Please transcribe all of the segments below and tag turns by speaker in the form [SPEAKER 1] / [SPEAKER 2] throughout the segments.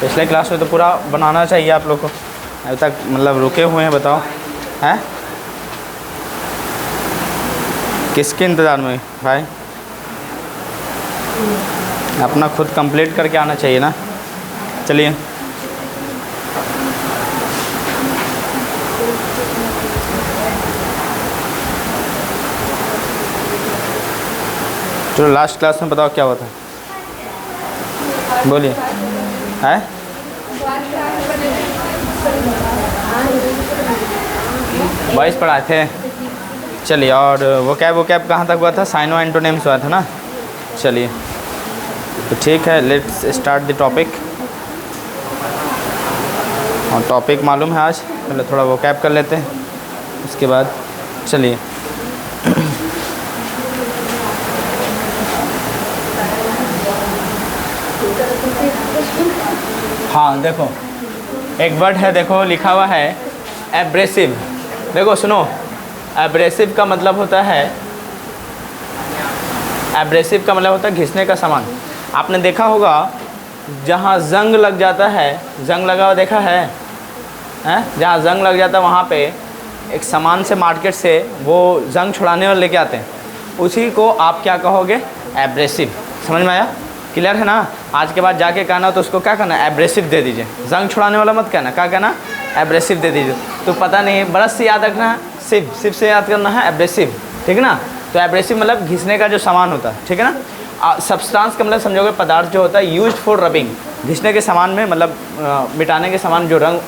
[SPEAKER 1] पिछले क्लास में तो पूरा बनाना चाहिए आप लोग को, अभी तक मतलब रुके हुए हैं। बताओ हैं किसके इंतज़ार में भाई? अपना खुद कंप्लीट करके आना चाहिए ना। चलिए चलो लास्ट क्लास में बताओ क्या हुआ था, बोलिए। है वॉइस पढ़ाए थे। चलिए, और वो कैब कहाँ तक हुआ था? साइनो एंटोनिम्स हुआ था ना। चलिए तो ठीक है, लेट्स स्टार्ट द टॉपिक। और टॉपिक मालूम है आज, पहले थोड़ा वो कैब कर लेते हैं, उसके बाद चलिए। हाँ देखो, एक वर्ड है, देखो लिखा हुआ है एब्रेसिव। देखो सुनो, एब्रेसिव का मतलब होता है, एब्रेसिव का मतलब होता है घिसने का सामान। आपने देखा होगा जहाँ जंग लग जाता है, जंग लगा हुआ देखा है हैं? जहाँ जंग लग जाता है वहाँ पे एक सामान से मार्केट से वो जंग छुड़ाने वाले लेके आते हैं, उसी को आप क्या कहोगे? एब्रेसिव। समझ में आया? क्लियर है ना? आज के बाद जाके कहना तो उसको क्या करना? एब्रेसिव दे दीजिए। जंग छुड़ाने वाला मत कहना, क्या कहना? एब्रेसिव दे दीजिए। तो पता नहीं, ब्रश से याद रखना है, सिर्फ से याद करना है एब्रेसिव, ठीक है ना? तो एब्रेसिव मतलब घिसने का जो सामान होता है, ठीक है ना? सब्सटेंस का मतलब समझोगे पदार्थ जो होता है यूज्ड फॉर रबिंग, घिसने के सामान में मतलब मिटाने के सामान, जो रंग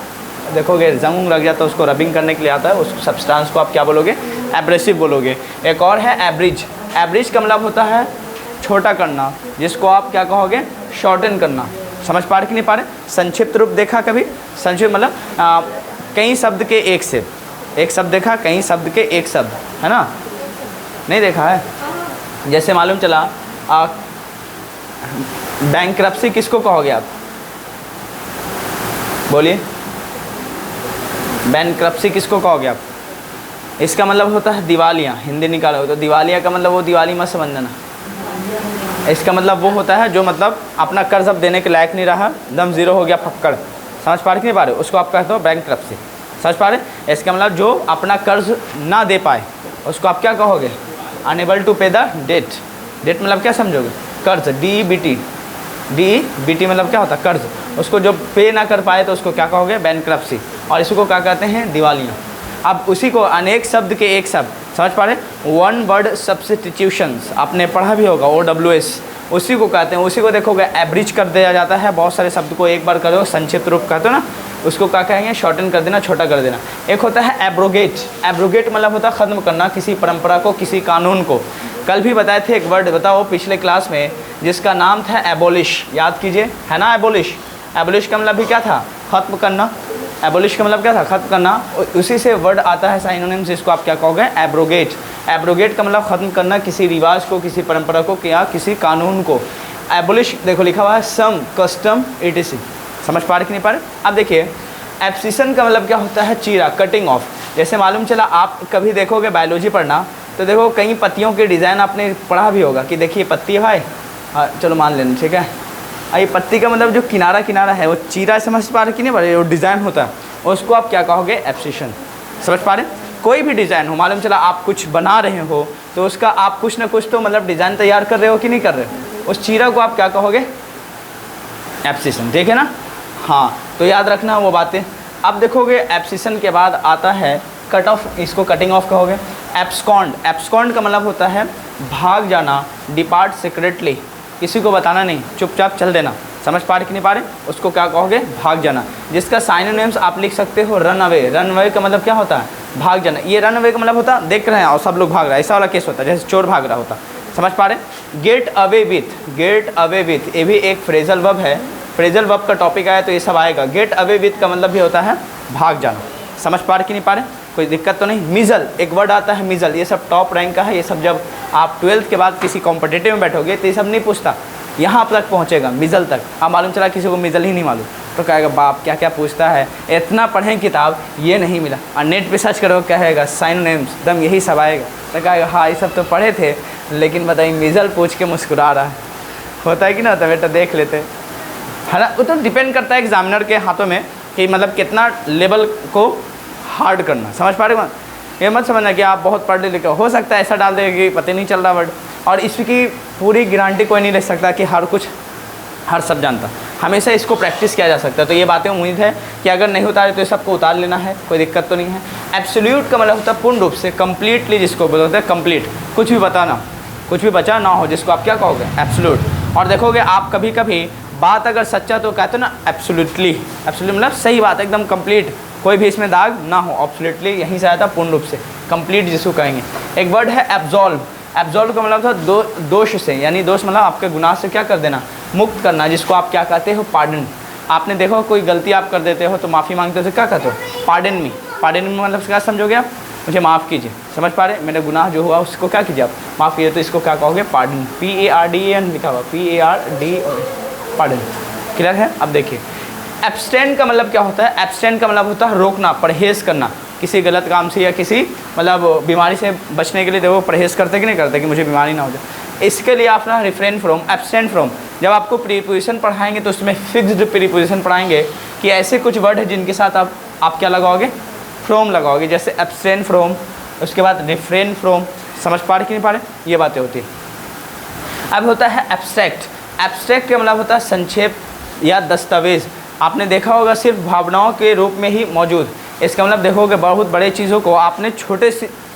[SPEAKER 1] देखोगे जंग लग जाता है उसको रबिंग करने के लिए आता है, उस सब्सटेंस को आप क्या बोलोगे? एब्रेसिव बोलोगे। एक और है एब्रिज। एब्रिज का मतलब होता है छोटा करना, जिसको आप क्या कहोगे? शॉर्टन करना। समझ पा रहे कि नहीं पा रहे? संक्षिप्त रूप देखा कभी? संक्षिप्त मतलब कई शब्द के एक से, एक शब्द देखा, कई शब्द के एक शब्द, है ना? नहीं देखा है? जैसे मालूम चला बैंकरप्सी किसको कहोगे आप? बोलिए, बैंकरप्सी किसको कहोगे आप? इसका मतलब होता है दिवालिया। हिंदी निकालो तो दिवालिया का मतलब वो दिवाली मत समझना। इसका मतलब वो होता है जो मतलब अपना कर्ज अब देने के लायक नहीं रहा, दम ज़ीरो हो गया, फक्कड़। समझ पा रहे कि नहीं पा रहे? उसको आप कहते हो बैंकरप्सी। समझ पा रहे? इसका मतलब जो अपना कर्ज ना दे पाए उसको आप क्या कहोगे? अनेबल टू पे द डेट। डेट मतलब क्या समझोगे? कर्ज। DEBT। DEBT मतलब क्या होता है? कर्ज। उसको जो पे ना कर पाए तो उसको क्या कहोगे? बैंकरप्सी। और इसको क्या कहते हैं? दिवालिया। अब उसी को अनेक शब्द के एक शब्द, समझ पा रहे? वन वर्ड सब्स्टिट्यूशंस आपने पढ़ा भी होगा, OWS, उसी को कहते हैं। उसी को देखोगे एब्रिज कर दिया जाता है, बहुत सारे शब्द को एक बार करो संक्षिप्त रूप कहते हो ना, उसको क्या कहेंगे? शॉर्टन कर देना, छोटा कर देना। एक होता है एब्रोगेट। एब्रोगेट मतलब होता है ख़त्म करना किसी परंपरा को, किसी कानून को। कल भी बताए थे एक वर्ड, बताओ पिछले क्लास में, जिसका नाम था एबोलिश। याद कीजिए, है ना? एबोलिश। एबोलिश का मतलब भी क्या था? ख़त्म करना। एबोलिश का मतलब क्या था? ख़त्म करना। उसी से वर्ड आता है साइनोनिम्स, जिसको आप क्या कहोगे? एब्रोगेट। एब्रोगेट का मतलब ख़त्म करना किसी रिवाज को, किसी परंपरा को या किसी कानून को। एबोलिश देखो लिखा हुआ है सम कस्टम etc। समझ पा रहे कि नहीं पा रहे? अब देखिए, एब्सिशन का मतलब क्या होता है? चीरा, कटिंग ऑफ। जैसे मालूम चला, आप कभी देखोगे बायोलॉजी पढ़ना तो देखो कई पत्तियों के डिज़ाइन आपने पढ़ा भी होगा कि देखिए पत्ती है भाई, चलो मान लेना, ठीक है? ये पत्ती का मतलब जो किनारा किनारा है वो चीरा, समझ पा रहे कि नहीं पा रहे? वो डिज़ाइन होता है, उसको आप क्या कहोगे? एब्सिशन। समझ पा रहे? कोई भी डिज़ाइन हो, मालूम चला आप कुछ बना रहे हो तो उसका आप कुछ ना कुछ तो मतलब डिज़ाइन तैयार कर रहे हो कि नहीं कर रहे हो, उस चीरा को आप क्या कहोगे? एब्सिशन। देखे ना? हाँ, तो याद रखना वो बातें। अब देखोगे एब्सिशन के बाद आता है कट ऑफ, इसको कटिंग ऑफ कहोगे। एब्सकॉन्ड। एब्सकॉन्ड का मतलब होता है भाग जाना, डिपार्ट सीक्रेटली, किसी को बताना नहीं, चुपचाप चल देना। समझ पा रहे कि नहीं पा रहे? उसको क्या कहोगे? भाग जाना। जिसका साइनोनिम्स आप लिख सकते हो रन अवे। रन अवे का मतलब क्या होता है? भाग जाना। ये रन अवे का मतलब होता है देख रहे हैं और सब लोग भाग रहा है, ऐसा वाला केस होता है, जैसे चोर भाग रहा होता। समझ पा रहे? Get away with. Get away with ये भी एक फ्रेजल वर्ब है। फ्रेजल वर्ब का टॉपिक आया तो ये सब आएगा। गेट अवे विथ का मतलब भी होता है भाग जाना। समझ पा रहे कि नहीं पा रहे? कोई दिक्कत तो नहीं? मिजल, एक वर्ड आता है मिजल, ये सब टॉप रैंक का है। ये सब जब आप 12th के बाद किसी कॉम्पिटिटिव में बैठोगे तो ये सब नहीं पूछता, यहाँ तक पहुँचेगा, मिजल तक। अब मालूम चला किसी को मिजल ही नहीं मालूम तो कहेगा बाप क्या क्या पूछता है, इतना पढ़ें किताब ये नहीं मिला। और नेट पे सर्च करो, कहेगा साइनोनिम्स, दम यही सब आएगा। तो कहेगा हाँ ये सब तो पढ़े थे, लेकिन बताइए मिजल पूछ के मुस्कुरा रहा है। होता है कि ना होता? बेटा देख लेते, है ना। वो तो डिपेंड करता है एग्जामिनर के हाथों में कि मतलब कितना लेवल को हार्ड करना, समझ पा रहे हो। ये मत समझना कि आप बहुत पढ़ लिखे, हो सकता है ऐसा डाल देगा कि पता नहीं चल रहा वर्ड, और इसकी पूरी गारंटी कोई नहीं ले सकता कि हर सब जानता। हमेशा इसको प्रैक्टिस किया जा सकता है। तो ये बातें उम्मीद है कि अगर नहीं उतारे तो ये सबको उतार लेना है, कोई दिक्कत तो नहीं है। एब्सोल्यूट का मतलब होता है पूर्ण रूप से, कम्प्लीटली, जिसको बोलते हैं कंप्लीट, कुछ भी बताना, कुछ भी बचा ना हो, जिसको आप क्या कहोगे, एब्सोल्यूट। और देखोगे आप कभी कभी बात अगर सच्चा तो कहते हो ना एब्सोल्युटली, एब्सोल्यूट मतलब सही बात, एकदम कंप्लीट, कोई भी इसमें दाग ना हो, एब्सोल्युटली यहीं से आया था पूर्ण रूप से, कंप्लीट जिसको कहेंगे। एक वर्ड है एब्जॉल्व। एब्जॉल्व का मतलब था दोष से, यानी दोष मतलब आपके गुनाह से क्या कर देना, मुक्त करना, जिसको आप क्या कहते हो, पार्डन। आपने देखो कोई गलती आप कर देते हो तो माफ़ी मांगते हो तो क्या कहते हो, पार्डन मी। पार्डन मी मतलब क्या समझोगे आप, मुझे माफ़ कीजिए, समझ पा रहे, मेरे गुनाह जो हुआ उसको क्या कीजिए आप, माफ़ कीजिए, तो इसको क्या कहोगे, पार्डन, PARDEN लिखा हुआ, PARD, पार्डन, क्लियर है। अब देखिए एब्सटेन का मतलब क्या होता है। एब्सटेन का मतलब होता है रोकना, परहेज़ करना किसी गलत काम से या किसी मतलब बीमारी से बचने के लिए। देखो परहेज़ करते कि नहीं करते कि मुझे बीमारी ना हो जाए, इसके लिए आप ना रिफ्रेन फ्रॉम, एब्सटेन फ्रॉम। जब आपको प्रीपोजिशन पढ़ाएंगे तो उसमें फिक्स्ड प्रीपोजिशन पढ़ाएंगे कि ऐसे कुछ वर्ड है जिनके साथ आप क्या लगाओगे, फ्रॉम लगाओगे, जैसे एब्सटेन फ्रॉम, उसके बाद रिफ्रेन फ्रॉम। समझ पा रहे कि नहीं पा रहे, ये बातें होती है। अब होता है एब्स्ट्रैक्ट। एब्स्ट्रैक्ट का मतलब होता है संक्षेप या दस्तावेज़। आपने देखा होगा सिर्फ भावनाओं के रूप में ही मौजूद। इसका मतलब देखोगे बहुत बड़े चीज़ों को आपने छोटे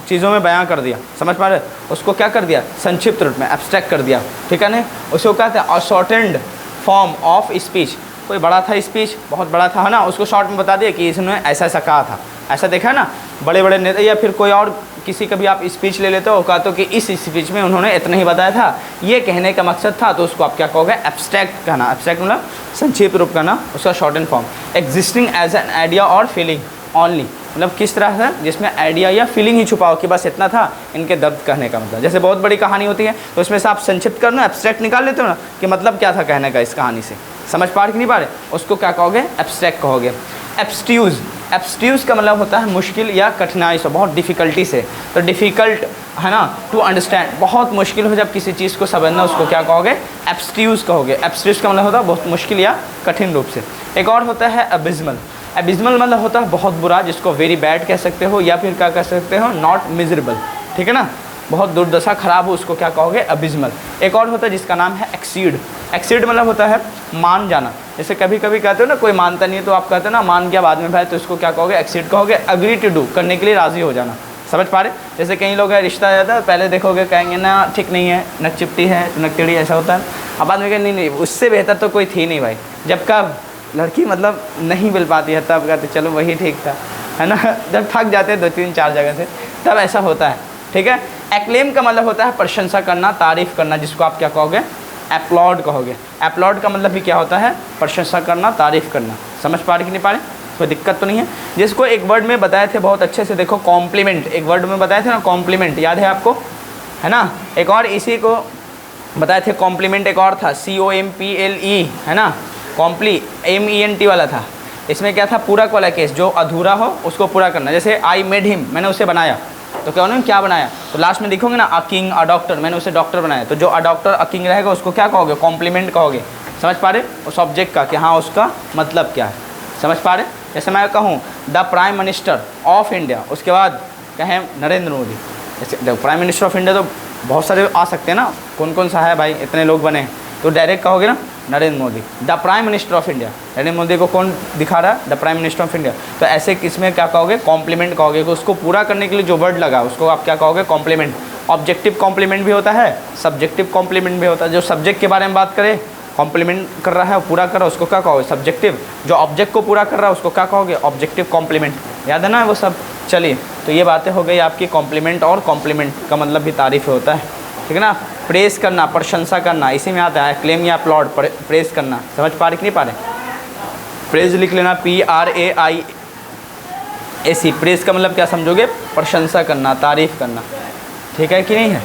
[SPEAKER 1] चीज़ों में बयां कर दिया, समझ पा रहे, उसको क्या कर दिया, संक्षिप्त रूप में, एब्स्ट्रैक्ट कर दिया, ठीक है ना। उसको क्या कहते हैं, शॉर्टेंड फॉर्म ऑफ स्पीच। कोई बड़ा था स्पीच, बहुत बड़ा था, है ना, उसको शॉर्ट में बता दिया कि इसने ऐसा ऐसा कहा था। ऐसा देखा है ना बड़े बड़े नेता, या फिर कोई और किसी का भी आप स्पीच ले लेते हो, कहते हो कि इस स्पीच में उन्होंने इतना ही बताया था, ये कहने का मकसद था, तो उसको आप क्या कहोगे, एब्स्ट्रैक्ट कहना। एब्स्ट्रैक्ट मतलब संक्षिप्त रूप कहना, उसका short and form. Existing as an idea और फीलिंग ओनली, मतलब किस तरह से, जिसमें आइडिया या फीलिंग ही छुपाओ कि बस इतना था, इनके दर्द कहने का मतलब। जैसे बहुत बड़ी कहानी होती है तो उसमें से आप संक्षिप्त कर लो, एब्स्ट्रैक्ट निकाल लेते हो ना कि मतलब क्या था कहने का इस कहानी से, समझ पा रहे कि नहीं पा रहे, उसको क्या कहोगे, एब्स्ट्रैक्ट कहोगे। एब्स्ट्यूज़। एब्स्ट्यूज़ का मतलब होता है मुश्किल या कठिनाई से, बहुत डिफ़िकल्टी से। तो डिफ़िकल्ट है ना टू अंडरस्टैंड, बहुत मुश्किल हो जब किसी चीज़ को समझना, उसको क्या कहोगे, एब्स्ट्यूज़ कहोगे। एब्स्ट्यूज़ का मतलब होता है बहुत मुश्किल या कठिन रूप से। एक और होता है अबिस्मल। अबिस्मल मतलब होता है बहुत बुरा, जिसको वेरी बैड कह सकते हो, या फिर क्या कह सकते हो, नॉट मिजरेबल, ठीक है ना, बहुत दुर्दशा खराब हो, उसको क्या कहोगे, अबिस्मल। एक और होता है जिसका नाम है एक्सीड। एक्सीड मतलब होता है मान जाना। जैसे कभी कभी कहते हो ना कोई मानता नहीं है तो आप कहते हो ना मान गया बाद में भाई, तो इसको क्या कहोगे, एक्सीड कहोगे। अग्री टू डू, करने के लिए राज़ी हो जाना, समझ पा रहे। जैसे कई लोग है रिश्ता आ जाता है, पहले देखोगे कहेंगे ना ठीक नहीं है, नक चिपटी है, नक टेढ़ी, ऐसा होता है। अब बाद में कहें नहीं उससे बेहतर तो कोई थी नहीं भाई। जब कब लड़की मतलब नहीं मिल पाती है तब कहते चलो वही ठीक था, है ना। जब थक जाते हैं 2-3-4 जगह से तब ऐसा होता है, ठीक है। एक्लेम का मतलब होता है प्रशंसा करना, तारीफ़ करना, जिसको आप क्या कहोगे, अपलॉड कहोगे। अपलॉड का मतलब भी क्या होता है, प्रशंसा करना, तारीफ़ करना। समझ पा रहे कि नहीं पा रहे, कोई दिक्कत तो नहीं है। जिसको एक वर्ड में बताए थे बहुत अच्छे से, देखो कॉम्प्लीमेंट, एक वर्ड में बताए थे ना कॉम्प्लीमेंट, याद है आपको, है ना। एक और इसी को बताए थे कॉम्प्लीमेंट, एक और था COMPLE, है ना, कॉम्प्ली MENT वाला था। इसमें क्या था, पूरक वाला केस, जो अधूरा हो उसको पूरा करना। जैसे आई मेड हिम, मैंने उसे बनाया, तो क्या उन्होंने क्या बनाया, तो लास्ट में देखोगे ना अ किंग अ डॉक्टर, मैंने उसे डॉक्टर बनाया, तो जो अ डॉक्टर अ किंग रहेगा उसको क्या कहोगे, कॉम्प्लीमेंट कहोगे। समझ पा रहे उस ऑब्जेक्ट का कि हाँ उसका मतलब क्या है, समझ पा रहे। जैसे मैं कहूँ the prime minister of India, उसके बाद कहें नरेंद्र मोदी, जैसे प्राइम मिनिस्टर ऑफ इंडिया तो बहुत सारे आ सकते हैं ना, कौन कौन सा है भाई, इतने लोग बने, तो डायरेक्ट कहोगे ना Narendra Modi, the prime minister of India. Narendra Modi को कौन दिखा रहा है, the prime minister of India. तो ऐसे किसमें क्या कहोगे, कॉम्प्लीमेंट कहोगे, उसको पूरा करने के लिए जो वर्ड लगा उसको आप क्या कहोगे, कॉम्प्लीमेंट। ऑब्जेक्टिव कॉम्प्लीमेंट भी होता है, सब्जेक्टिव कॉम्प्लीमेंट भी होता है। जो सब्जेक्ट के बारे में बात करें, कॉम्प्लीमेंट कर रहा है, पूरा कर रहा है, उसको क्या कहोगे, सब्जेक्टिव। जो ऑब्जेक्ट को पूरा कर रहा है उसको क्या कहोगे, ऑब्जेक्टिव कॉम्प्लीमेंट। याद है ना वो सब। चलिए तो ये बातें हो गई आपकी कॉम्प्लीमेंट, और कॉम्प्लीमेंट का मतलब भी तारीफ़ होता है, ठीक है ना। प्रेस करना, प्रशंसा करना, इसी में आता है क्लेम या अपलॉड, प्रेस करना। समझ पा रहे कि नहीं पा रहे, प्रेज लिख लेना, PRAISE। प्रेस का मतलब क्या समझोगे, प्रशंसा करना, तारीफ़ करना, ठीक है कि नहीं है,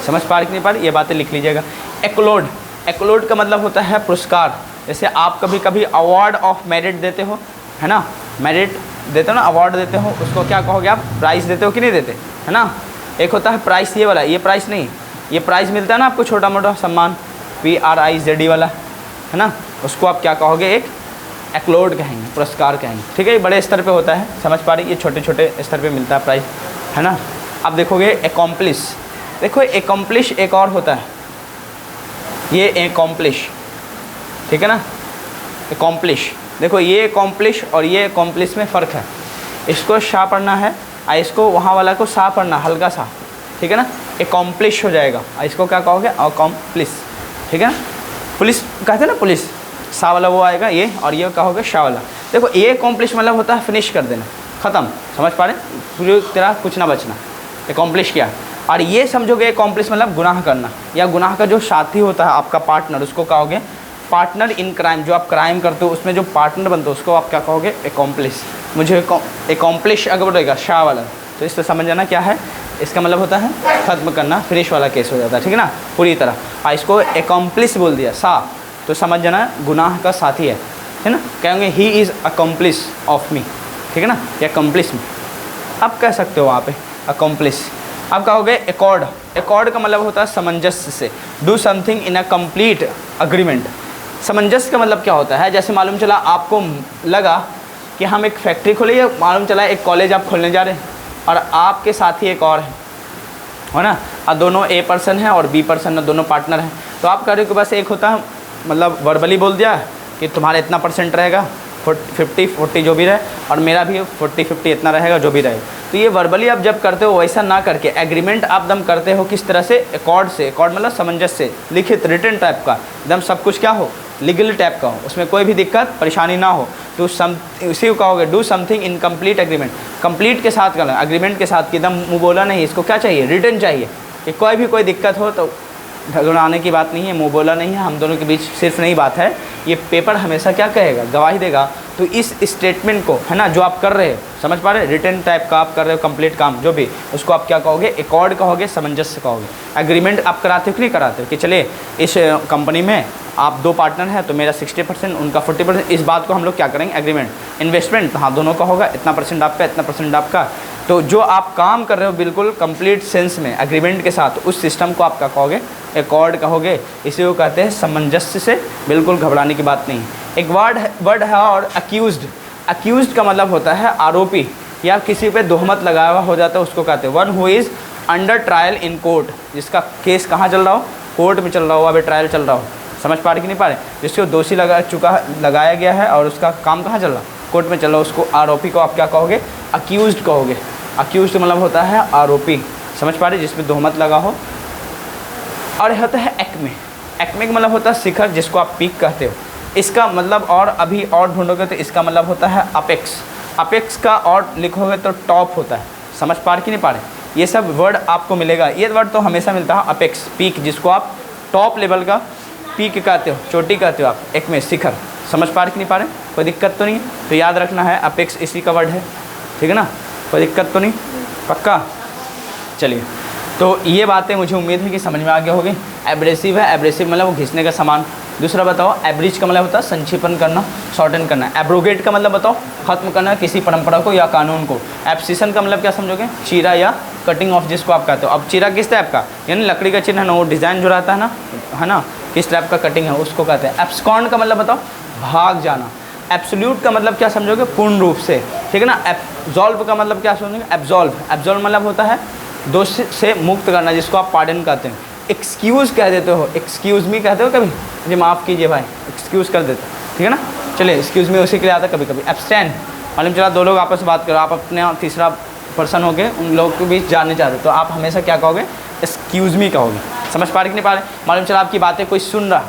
[SPEAKER 1] समझ पा रहे कि नहीं पा रहे, ये बातें लिख लीजिएगा। एक्लोड। एक्लोड का मतलब होता है पुरस्कार। जैसे आप कभी कभी अवार्ड ऑफ मेरिट देते हो, है ना, मेरिट देते हो ना, अवार्ड देते हो, उसको क्या कहोगे आप, प्राइज़ देते हो कि नहीं देते, है ना। एक होता है प्राइस, ये वाला, ये प्राइस नहीं, ये प्राइज़ मिलता है ना आपको छोटा मोटा सम्मान, PRIZE वाला, है ना, उसको आप क्या कहोगे, एक एक्लोड कहेंगे, पुरस्कार कहेंगे। ठीक है, ये बड़े स्तर पे होता है, समझ पा रही, ये छोटे छोटे स्तर पे मिलता है प्राइज़, है ना। अब देखोगे एकम्प्लिश, देखो एकम्प्लिश एक और होता है, ये एकम्प्लिश, ठीक है ना, एकम्प्लिश। देखो ये एकम्प्लिश और ये एकम्प्लिश में फ़र्क है, इसको शा पढ़ना है और इसको वहाँ वाला को सा पढ़ना, हल्का सा, ठीक है ना, एकम्प्लिश हो जाएगा। और इसको क्या कहोगे, अकम्प्लिश, ठीक है ना। पुलिस कहते हैं ना, पुलिस, सा वाला वो आएगा ये, और ये कहोगे शा वाला। देखो ये एकम्प्लिश मतलब होता है फिनिश कर देना, ख़त्म, समझ पा रहे, पूरी तरह कुछ ना बचना, एकम्प्लिश किया। और ये समझोगे एकम्प्लिश मतलब गुनाह करना, या गुनाह का जो साथी होता है आपका पार्टनर, उसको कहोगे पार्टनर इन क्राइम। जो आप क्राइम करते हो उसमें जो पार्टनर बनते हो उसको आप क्या कहोगे, एकम्प्लिश। मुझे एकम्प्लिश अगर बोलेगा शाह वाला, तो इससे समझ जाना क्या है, इसका मतलब होता है ख़त्म करना, फिनिश वाला केस हो जाता है, ठीक है ना, पूरी तरह। और इसको एकम्प्लिश बोल दिया सा, तो समझ जाना गुनाह का साथी है ना। कहेंगे he is accomplish of me, ठीक है ना, या अकम्प्लिश में आप कह सकते हो वहाँ पे अकम्प्लिश। अब कहोगे एकॉर्ड, एकॉर्ड का मतलब होता है सामंजस्य से, do something in a complete agreement. सामंजस्य का मतलब क्या होता है, जैसे मालूम चला आपको लगा कि हम एक फैक्ट्री खोले, या मालूम चला एक कॉलेज आप खोलने जा रहे हैं और आपके साथ ही एक और है ना, और दोनों ए पर्सन है और बी पर्सन है, दोनों पार्टनर हैं। तो आप कह रहे हो कि बस एक होता है, मतलब वर्बली बोल दिया कि तुम्हारा इतना % रहेगा, 50-40 जो भी रहे, और मेरा भी 40-50 इतना रहेगा जो भी रहे। तो ये वर्बली आप जब करते हो वैसा ना करके एग्रीमेंट आप दम करते हो किस तरह से, एकॉर्ड से। एकॉर्ड मतलब सामंजस्य से, लिखित रिटन टाइप का, एकदम सब कुछ क्या हो, लीगल टाइप का हो, उसमें कोई भी दिक्कत परेशानी ना हो। तो इसी को कहोगे do something in complete agreement. Complete के साथ करना, एग्रीमेंट के साथ, कि एकदम मुँह बोला नहीं, इसको क्या चाहिए, रिटन चाहिए, कि कोई भी कोई दिक्कत हो तो झगड़ाने की बात नहीं है, मुँह बोला नहीं है, हम दोनों के बीच सिर्फ नहीं बात है, ये पेपर हमेशा क्या कहेगा, गवाही देगा। तो इस स्टेटमेंट को, है ना, जो आप कर रहे हो, समझ पा रहे, रिटर्न टाइप का आप कर रहे हो, कंप्लीट काम जो भी, उसको आप क्या कहोगे, एकॉर्ड कहोगे, सामंजस्य कहोगे। एग्रीमेंट आप कराते हो कि नहीं कराते हो, कि चलिए इस कंपनी में आप 2 पार्टनर हैं, तो मेरा 60%, उनका 40%, इस बात को हम लोग क्या करेंगे, एग्रीमेंट। इन्वेस्टमेंट, हाँ दोनों का होगा, इतना % आपका, इतना % आपका। तो जो आप काम कर रहे हो बिल्कुल कंप्लीट सेंस में एग्रीमेंट के साथ, उस सिस्टम को आप क्या कहोगे, एकॉर्ड कहोगे। इसी को कहते हैं सामंजस्य से, बिल्कुल घबराने की बात नहीं। एक वर्ड है और अक्यूज्ड। अक्यूज्ड का मतलब होता है आरोपी, या किसी पे तोहमत लगाया हुआ हो जाता है, उसको कहते हैं one who is under trial in court. जिसका केस कहाँ चल रहा हो, कोर्ट में चल रहा हो, अभी ट्रायल चल रहा हो, समझ पा रहे कि नहीं पा रहे, जिसको दोषी लगाया गया है और उसका काम कहाँ चल रहा, कोर्ट में चल रहा हो, उसको आरोपी को आप क्या कहोगे, अक्यूज्ड कहोगे। अक्यूज्ड मतलब होता है आरोपी, समझ पा रहे, जिसमें तोहमत लगा हो। और होता है एक्मे। एक्मे का मतलब होता है शिखर, जिसको आप पीक कहते हो। इसका मतलब और अभी और ढूंढोगे तो इसका मतलब होता है अपेक्स। अपेक्स का और लिखोगे तो टॉप होता है, समझ पा रहे कि नहीं पा रहे। ये सब वर्ड आपको मिलेगा, ये वर्ड तो हमेशा मिलता है, अपेक्स, पीक, जिसको आप टॉप लेवल का पीक कहते हो, चोटी कहते हो आप, एक्मे, शिखर, समझ पा रहे कि नहीं पा रहे, कोई दिक्कत तो नहीं है। तो याद रखना है अपेक्स इसी का वर्ड है, ठीक है ना, कोई दिक्कत तो नहीं, पक्का। चलिए, तो ये बातें मुझे उम्मीद है कि समझ में आ गया होगी। एब्रेसिव है, एब्रेसिव मतलब वो घिसने का सामान। दूसरा बताओ, एब्रिज का मतलब होता है संक्षेपण करना, शॉर्टन करना। एब्रोगेट का मतलब बताओ, खत्म करना किसी परंपरा को या कानून को। एब्सिशन का मतलब क्या समझोगे, चीरा या कटिंग ऑफ, जिसको आप कहते हो। अब चीरा किस टाइप का, यानी लकड़ी का चिन्ह है ना, वो डिज़ाइन जो रहता है ना, किस टाइप का कटिंग है उसको कहते हैं। एब्सकॉन्ड का मतलब बताओ, भाग जाना। एब्सोल्यूट का मतलब क्या समझोगे, पूर्ण रूप से, ठीक है ना। एब्जॉल्व का मतलब क्या समझोगे, एब्जॉल्व। एब्जॉल्व मतलब होता है दोष से मुक्त करना, जिसको आप पार्डन कहते हैं। एक्सक्यूज़ कह देते हो, एक्सक्यूज़ मी कहते हो कभी, मुझे माफ़ कीजिए भाई, एक्सक्यूज़ कर देते, ठीक है ना। चलिए, एक्सक्यूज़ मी उसी के लिए आता है कभी कभी। एब्सटेन मालूम चला 2 लोग आपस में बात करो, आप अपने तीसरा पर्सन हो गए, उन लोगों के बीच जानने चाहते हो, तो आप हमेशा क्या कहोगे, एक्सक्यूज़ मी कहोगे। समझ पा रहे कि नहीं पा रहे। मालूम चला आपकी बातें कोई सुन रहा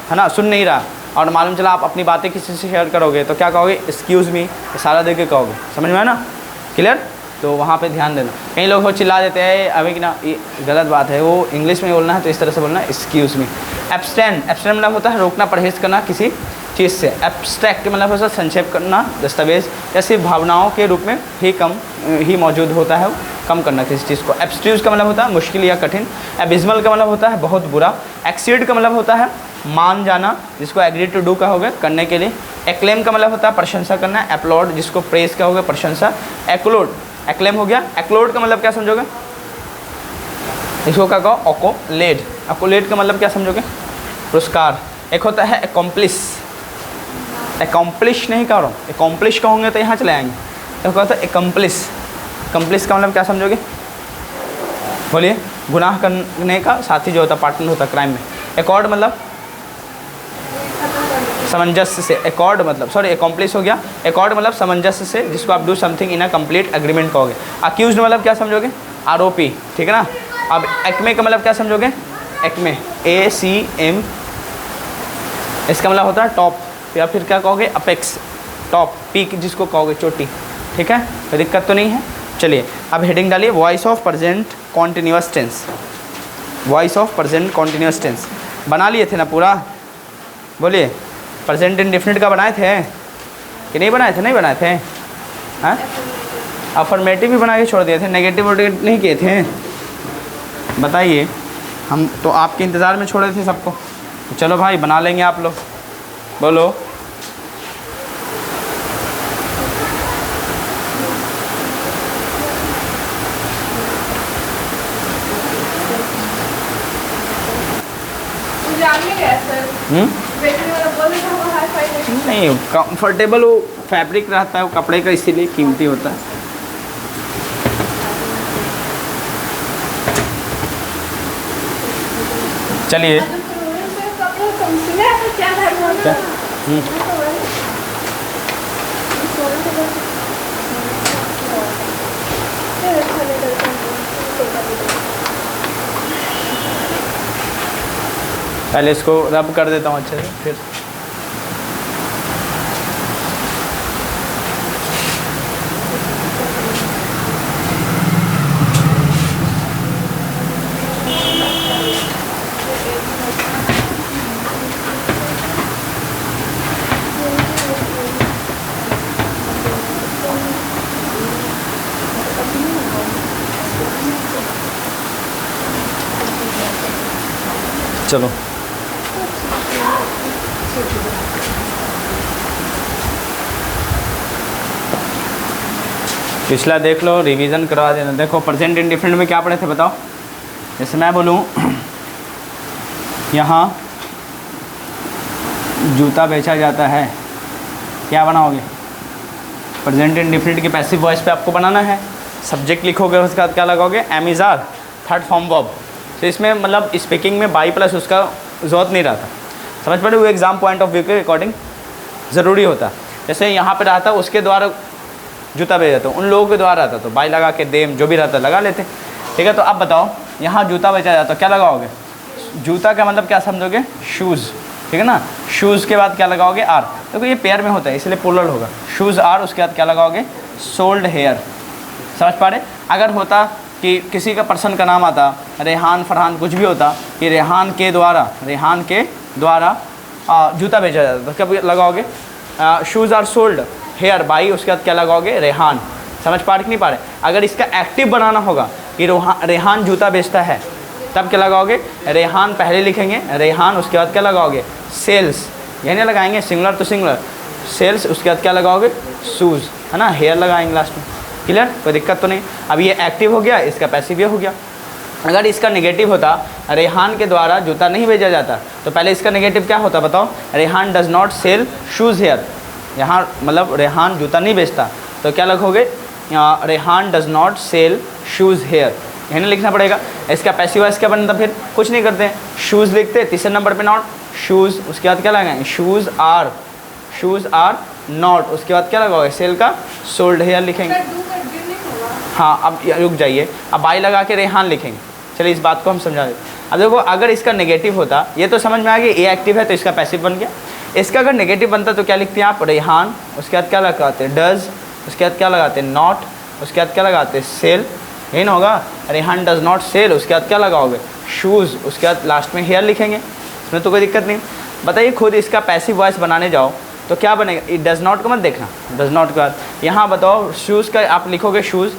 [SPEAKER 1] है ना, सुन नहीं रहा, और मालूम चला आप अपनी बातें किसी से शेयर करोगे तो क्या कहोगे, एक्सक्यूज़ मी, इशारा दे के कहोगे। समझ में आया ना, क्लियर। तो वहाँ पे ध्यान देना। कई लोग हो चिल्ला देते हैं अभी कि ना, ये गलत बात है, वो इंग्लिश में बोलना है तो इस तरह से बोलना है, एक्सक्यूज़ मी। एब्सटेन, एब्सटेन मतलब होता है रोकना, परहेज करना किसी चीज़ से। एब्स्ट्रैक्ट मतलब होता है संक्षेप करना, दस्तावेज या सिर्फ भावनाओं के रूप में ही मौजूद होता है, कम करना किसी चीज़ को। एब्स्ट्यूज का मतलब होता है मुश्किल या कठिन। एबिस्मल का मतलब होता है बहुत बुरा। एक्सीड का मतलब होता है मान जाना, जिसको एग्री टू डू कहोगे, करने के लिए। एक्लेम का मतलब होता है प्रशंसा करना। अपलॉड, जिसको प्रेज कहोगे, प्रशंसा। एक्लोड, एक्लेम हो गया। एक्लोड का मतलब क्या समझोगे, इसको क्या कहो, ओकोलेड। ओकोलेड का मतलब क्या समझोगे, पुरस्कार। एक होता है एकम्प्लिश, एकम्प्लिश नहीं कह रहा हूँ, एकम्प्लिश कहोगे तो यहाँ चले आएंगे। एक होता है एकम्प्लिश, एकम्प्लिश का मतलब क्या समझोगे, बोलिए। गुनाह करने का साथी जो होता है, पार्टनर होता है क्राइम में। एकॉर्ड मतलब सामंजस्य से, एकॉर्ड मतलब सॉरी एकम्प्लिश हो गया। एकॉर्ड मतलब सामंजस्य से, जिसको आप do something in a complete agreement कहोगे। अक्यूज्ड मतलब क्या समझोगे, आरोपी, ठीक है ना। अब एक्मे का मतलब क्या समझोगे, एक्मे, ACM, इसका मतलब होता है टॉप, या फिर क्या कहोगे अपेक्स, टॉप, पीक जिसको कहोगे, चोटी, ठीक है, कोई दिक्कत तो नहीं है। चलिए अब हेडिंग डालिए, voice of present continuous tense. Voice of present continuous tense बना लिए थे ना पूरा, बोलिए। प्रेजेंट इंडेफिनिट का बनाए थे कि नहीं बनाए थे, नहीं बनाए थे, हाँ। अफर्मेटिव भी बना के छोड़ दिए थे, नेगेटिव नहीं किए थे, बताइए। हम तो आपके इंतज़ार में छोड़े थे सबको। चलो भाई बना लेंगे आप लोग, बोलो। नहीं, कंफर्टेबल वो फैब्रिक रहता है, वो कपड़े का, इसीलिए कीमती होता है। चलिए पहले इसको रब कर देता हूँ अच्छे से, फिर चलो पिछला देख लो, रिवीजन करवा देना। देखो प्रेजेंट इंडेफिनिट में क्या पढ़े थे बताओ। जैसे मैं बोलूँ यहाँ जूता बेचा जाता है, क्या बनाओगे, प्रेजेंट इंडेफिनिट की पैसिव वॉइस पे आपको बनाना है। सब्जेक्ट लिखोगे, उसके बाद क्या लगाओगे, am is are, third form verb. तो इसमें मतलब स्पीकिंग में बाई प्लस उसका ज़रूरत नहीं रहता, समझ पड़े। वो एग्ज़ाम पॉइंट ऑफ व्यू के अकॉर्डिंग ज़रूरी होता। जैसे यहाँ पे रहता उसके द्वारा जूता बेचा जाता, उन लोगों के द्वारा रहता तो बाई लगा के देम जो भी रहता लगा लेते, ठीक है। तो अब बताओ यहाँ जूता बेचा जाता, क्या लगाओगे, जूता का मतलब क्या समझोगे, शूज़, ठीक है ना। शूज़ के बाद क्या लगाओगे, आर। देखो ये पेयर में होता है इसलिए प्लूरल होगा, शूज़ आर, उसके बाद क्या लगाओगे, सोल्ड हेयर, समझ पा रहे। अगर होता कि किसी का पर्सन का नाम आता, रेहान, फरहान, कुछ भी होता, कि रेहान के द्वारा जूता बेचा जाता, तो क्या लगाओगे, shoes are sold here by, उसके बाद क्या लगाओगे, रेहान। समझ पा रहे कि नहीं पा रहे। अगर इसका एक्टिव बनाना होगा कि रेहान जूता बेचता है, तब क्या लगाओगे, रेहान पहले लिखेंगे, रेहान, उसके बाद क्या लगाओगे, सेल्स, यही नहीं लगाएंगे, सिंगुलर तो सिंगुलर, सेल्स, उसके बाद क्या लगाओगे, शूज़, है ना, हेयर लगाएंगे लास्ट में। क्लियर, कोई दिक्कत तो नहीं। अब ये एक्टिव हो गया, इसका पैसिव ये हो गया। अगर इसका नेगेटिव होता, रेहान के द्वारा जूता नहीं बेचा जाता, तो पहले इसका नेगेटिव क्या होता बताओ, Rehan does not sell shoes here. यहाँ मतलब रेहान जूता नहीं बेचता, तो क्या लिखोगे, Rehan does not sell shoes here, यही लिखना पड़ेगा। इसका पैसिव वॉइस क्या बनता, फिर कुछ नहीं करते, शूज़ लिखते, तीसरे नंबर पे नॉट, शूज़, उसके बाद क्या लगाएंगे, शूज़ आर नॉट, उसके बाद क्या लगाओगे, सेल का सोल्ड हेयर लिखेंगे। हाँ अब रुक जाइए, अब बाई लगा के रेहान लिखेंगे। चलिए इस बात को हम समझा देते। अब देखो अगर इसका नेगेटिव होता, ये तो समझ में आ गया, ए एक्टिव है तो इसका पैसिव बन गया। इसका अगर नेगेटिव बनता तो क्या लिखते हैं आप, रेहान, उसके बाद क्या लगाते हैं, डज, उसके बाद क्या लगाते हैं, नॉट, उसके बाद क्या लगाते हैं, सेल, यही ना होगा, रेहान डज नॉट सेल, उसके बाद क्या लगाओगे, शूज़, उसके बाद लास्ट में हेयर लिखेंगे, इसमें तो कोई दिक्कत नहीं। बताइए खुद इसका पैसिव वॉइस बनाने जाओ तो क्या बनेगा, ये डज नॉट को मत देखना, डज नॉट के बाद यहाँ बताओ शूज़ का आप लिखोगे शूज़,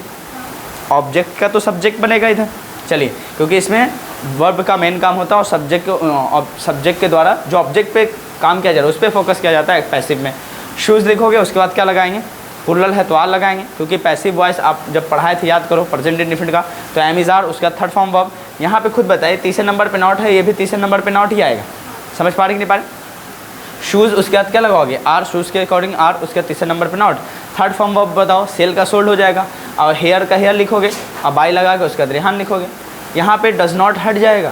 [SPEAKER 1] ऑब्जेक्ट का तो सब्जेक्ट बनेगा इधर। चलिए क्योंकि इसमें वर्ब का मेन काम होता है और सब्जेक्ट के द्वारा जो ऑब्जेक्ट पे काम किया जा रहा है उस पर फोकस किया जाता है पैसिव में। शूज़ लिखोगे, उसके बाद क्या लगाएंगे, प्लूरल है तो आर लगाएंगे, क्योंकि पैसिव वॉइस आप जब पढ़ाए थे याद करो प्रेजेंट इंडेफिनिट का, तो एम इज़ आर, उसके बाद थर्ड फॉर्म वर्ब। यहाँ पे खुद बताइए तीसरे नंबर पे नॉट है, ये भी तीसरे नंबर पे नॉट ही आएगा, समझ पा रहे कि नहीं पा रहे। शूज़ उसके बाद क्या लगाओगे, आर, शूज़ के अकॉर्डिंग आर, उसके बाद तीसरे नंबर पे नॉट। थर्ड फॉर्म वर्ब बताओ, सेल का सोल्ड हो जाएगा, और हेयर का हेयर लिखोगे, और बाई लगा के उसके बाद रेहान लिखोगे। यहाँ पे डज नॉट हट जाएगा।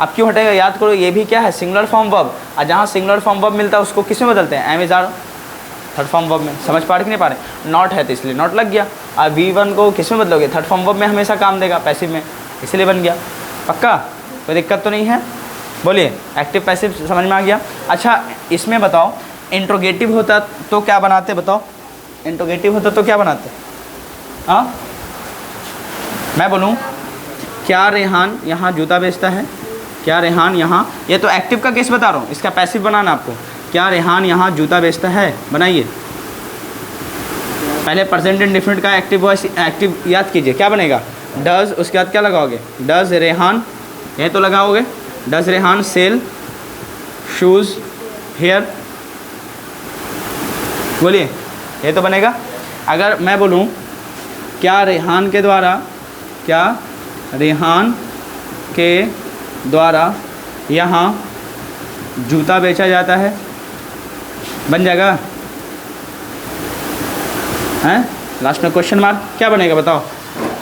[SPEAKER 1] अब क्यों हटेगा, याद करो ये भी क्या है, सिंगुलर फॉर्म वर्ब, और जहाँ सिंगुलर फॉर्म वर्ब मिलता है उसको किस में बदलते हैं, am is are, third form verb में। समझ पा रहे कि नहीं पा रहे, नॉट है तो इसलिए नॉट लग गया। और V1 को किस में बदलोगे, थर्ड फॉर्म वर्ब में हमेशा काम देगा, पैसिव में, इसलिए बन गया। पक्का, कोई दिक्कत तो नहीं है, बोलिए। एक्टिव पैसिव समझ में आ गया। अच्छा इसमें बताओ इंट्रोगेटिव होता तो क्या बनाते, बताओ इंट्रोगेटिव होता तो क्या बनाते। हाँ मैं बोलूँ, क्या रेहान यहाँ जूता बेचता है, क्या रेहान यहाँ, ये तो एक्टिव का केस बता रहा हूँ, इसका पैसिव बनाना आपको। क्या रेहान यहाँ जूता बेचता है, बनाइए। पहले प्रेजेंट इंडेफिनिट का एक्टिव वॉइस एक्टिव याद कीजिए, क्या बनेगा, डज, उसके बाद क्या लगाओगे, डज रेहान, ये तो लगाओगे, does Rehan sell shoes here, बोलिए, ये तो बनेगा। अगर मैं बोलूँ क्या रेहान के द्वारा, क्या रेहान के द्वारा यहाँ जूता बेचा जाता है, बन जाएगा, हैं। लास्ट में क्वेश्चन मार्क, क्या बनेगा बताओ,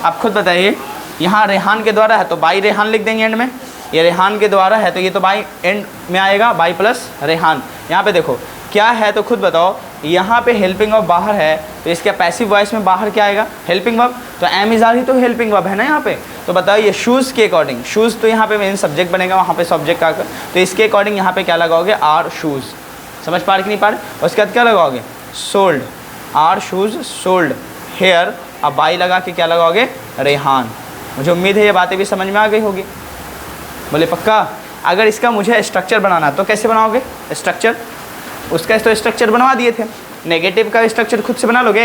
[SPEAKER 1] आप खुद बताइए। यहाँ रेहान के द्वारा है तो बाई रेहान लिख देंगे एंड में, ये रेहान के द्वारा है तो ये तो बाई एंड में आएगा, बाई प्लस रेहान। यहाँ पे देखो क्या है तो खुद बताओ, यहाँ पे हेल्पिंग वर्ब बाहर है तो इसके पैसिव वॉइस में बाहर क्या आएगा, हेल्पिंग वर्ब, तो एम इज आर ही तो हेल्पिंग वर्ब है ना यहाँ पे। तो बताओ ये शूज़ के अकॉर्डिंग, शूज़ तो यहाँ पे मेन सब्जेक्ट बनेगा, वहाँ पे सब्जेक्ट का, तो इसके अकॉर्डिंग यहाँ पे क्या लगाओगे, आर शूज़। समझ पा रहे कि नहीं पा रहे। उसके बाद क्या लगाओगे, sold, are shoes sold here, अब बाई लगा के क्या लगाओगे, रेहान। मुझे उम्मीद है ये बातें भी समझ में आ गई होगी, बोले पक्का। अगर इसका मुझे स्ट्रक्चर बनाना तो कैसे बनाओगे स्ट्रक्चर, उसका तो स्ट्रक्चर बनवा दिए थे। नेगेटिव का स्ट्रक्चर खुद से बना लोगे।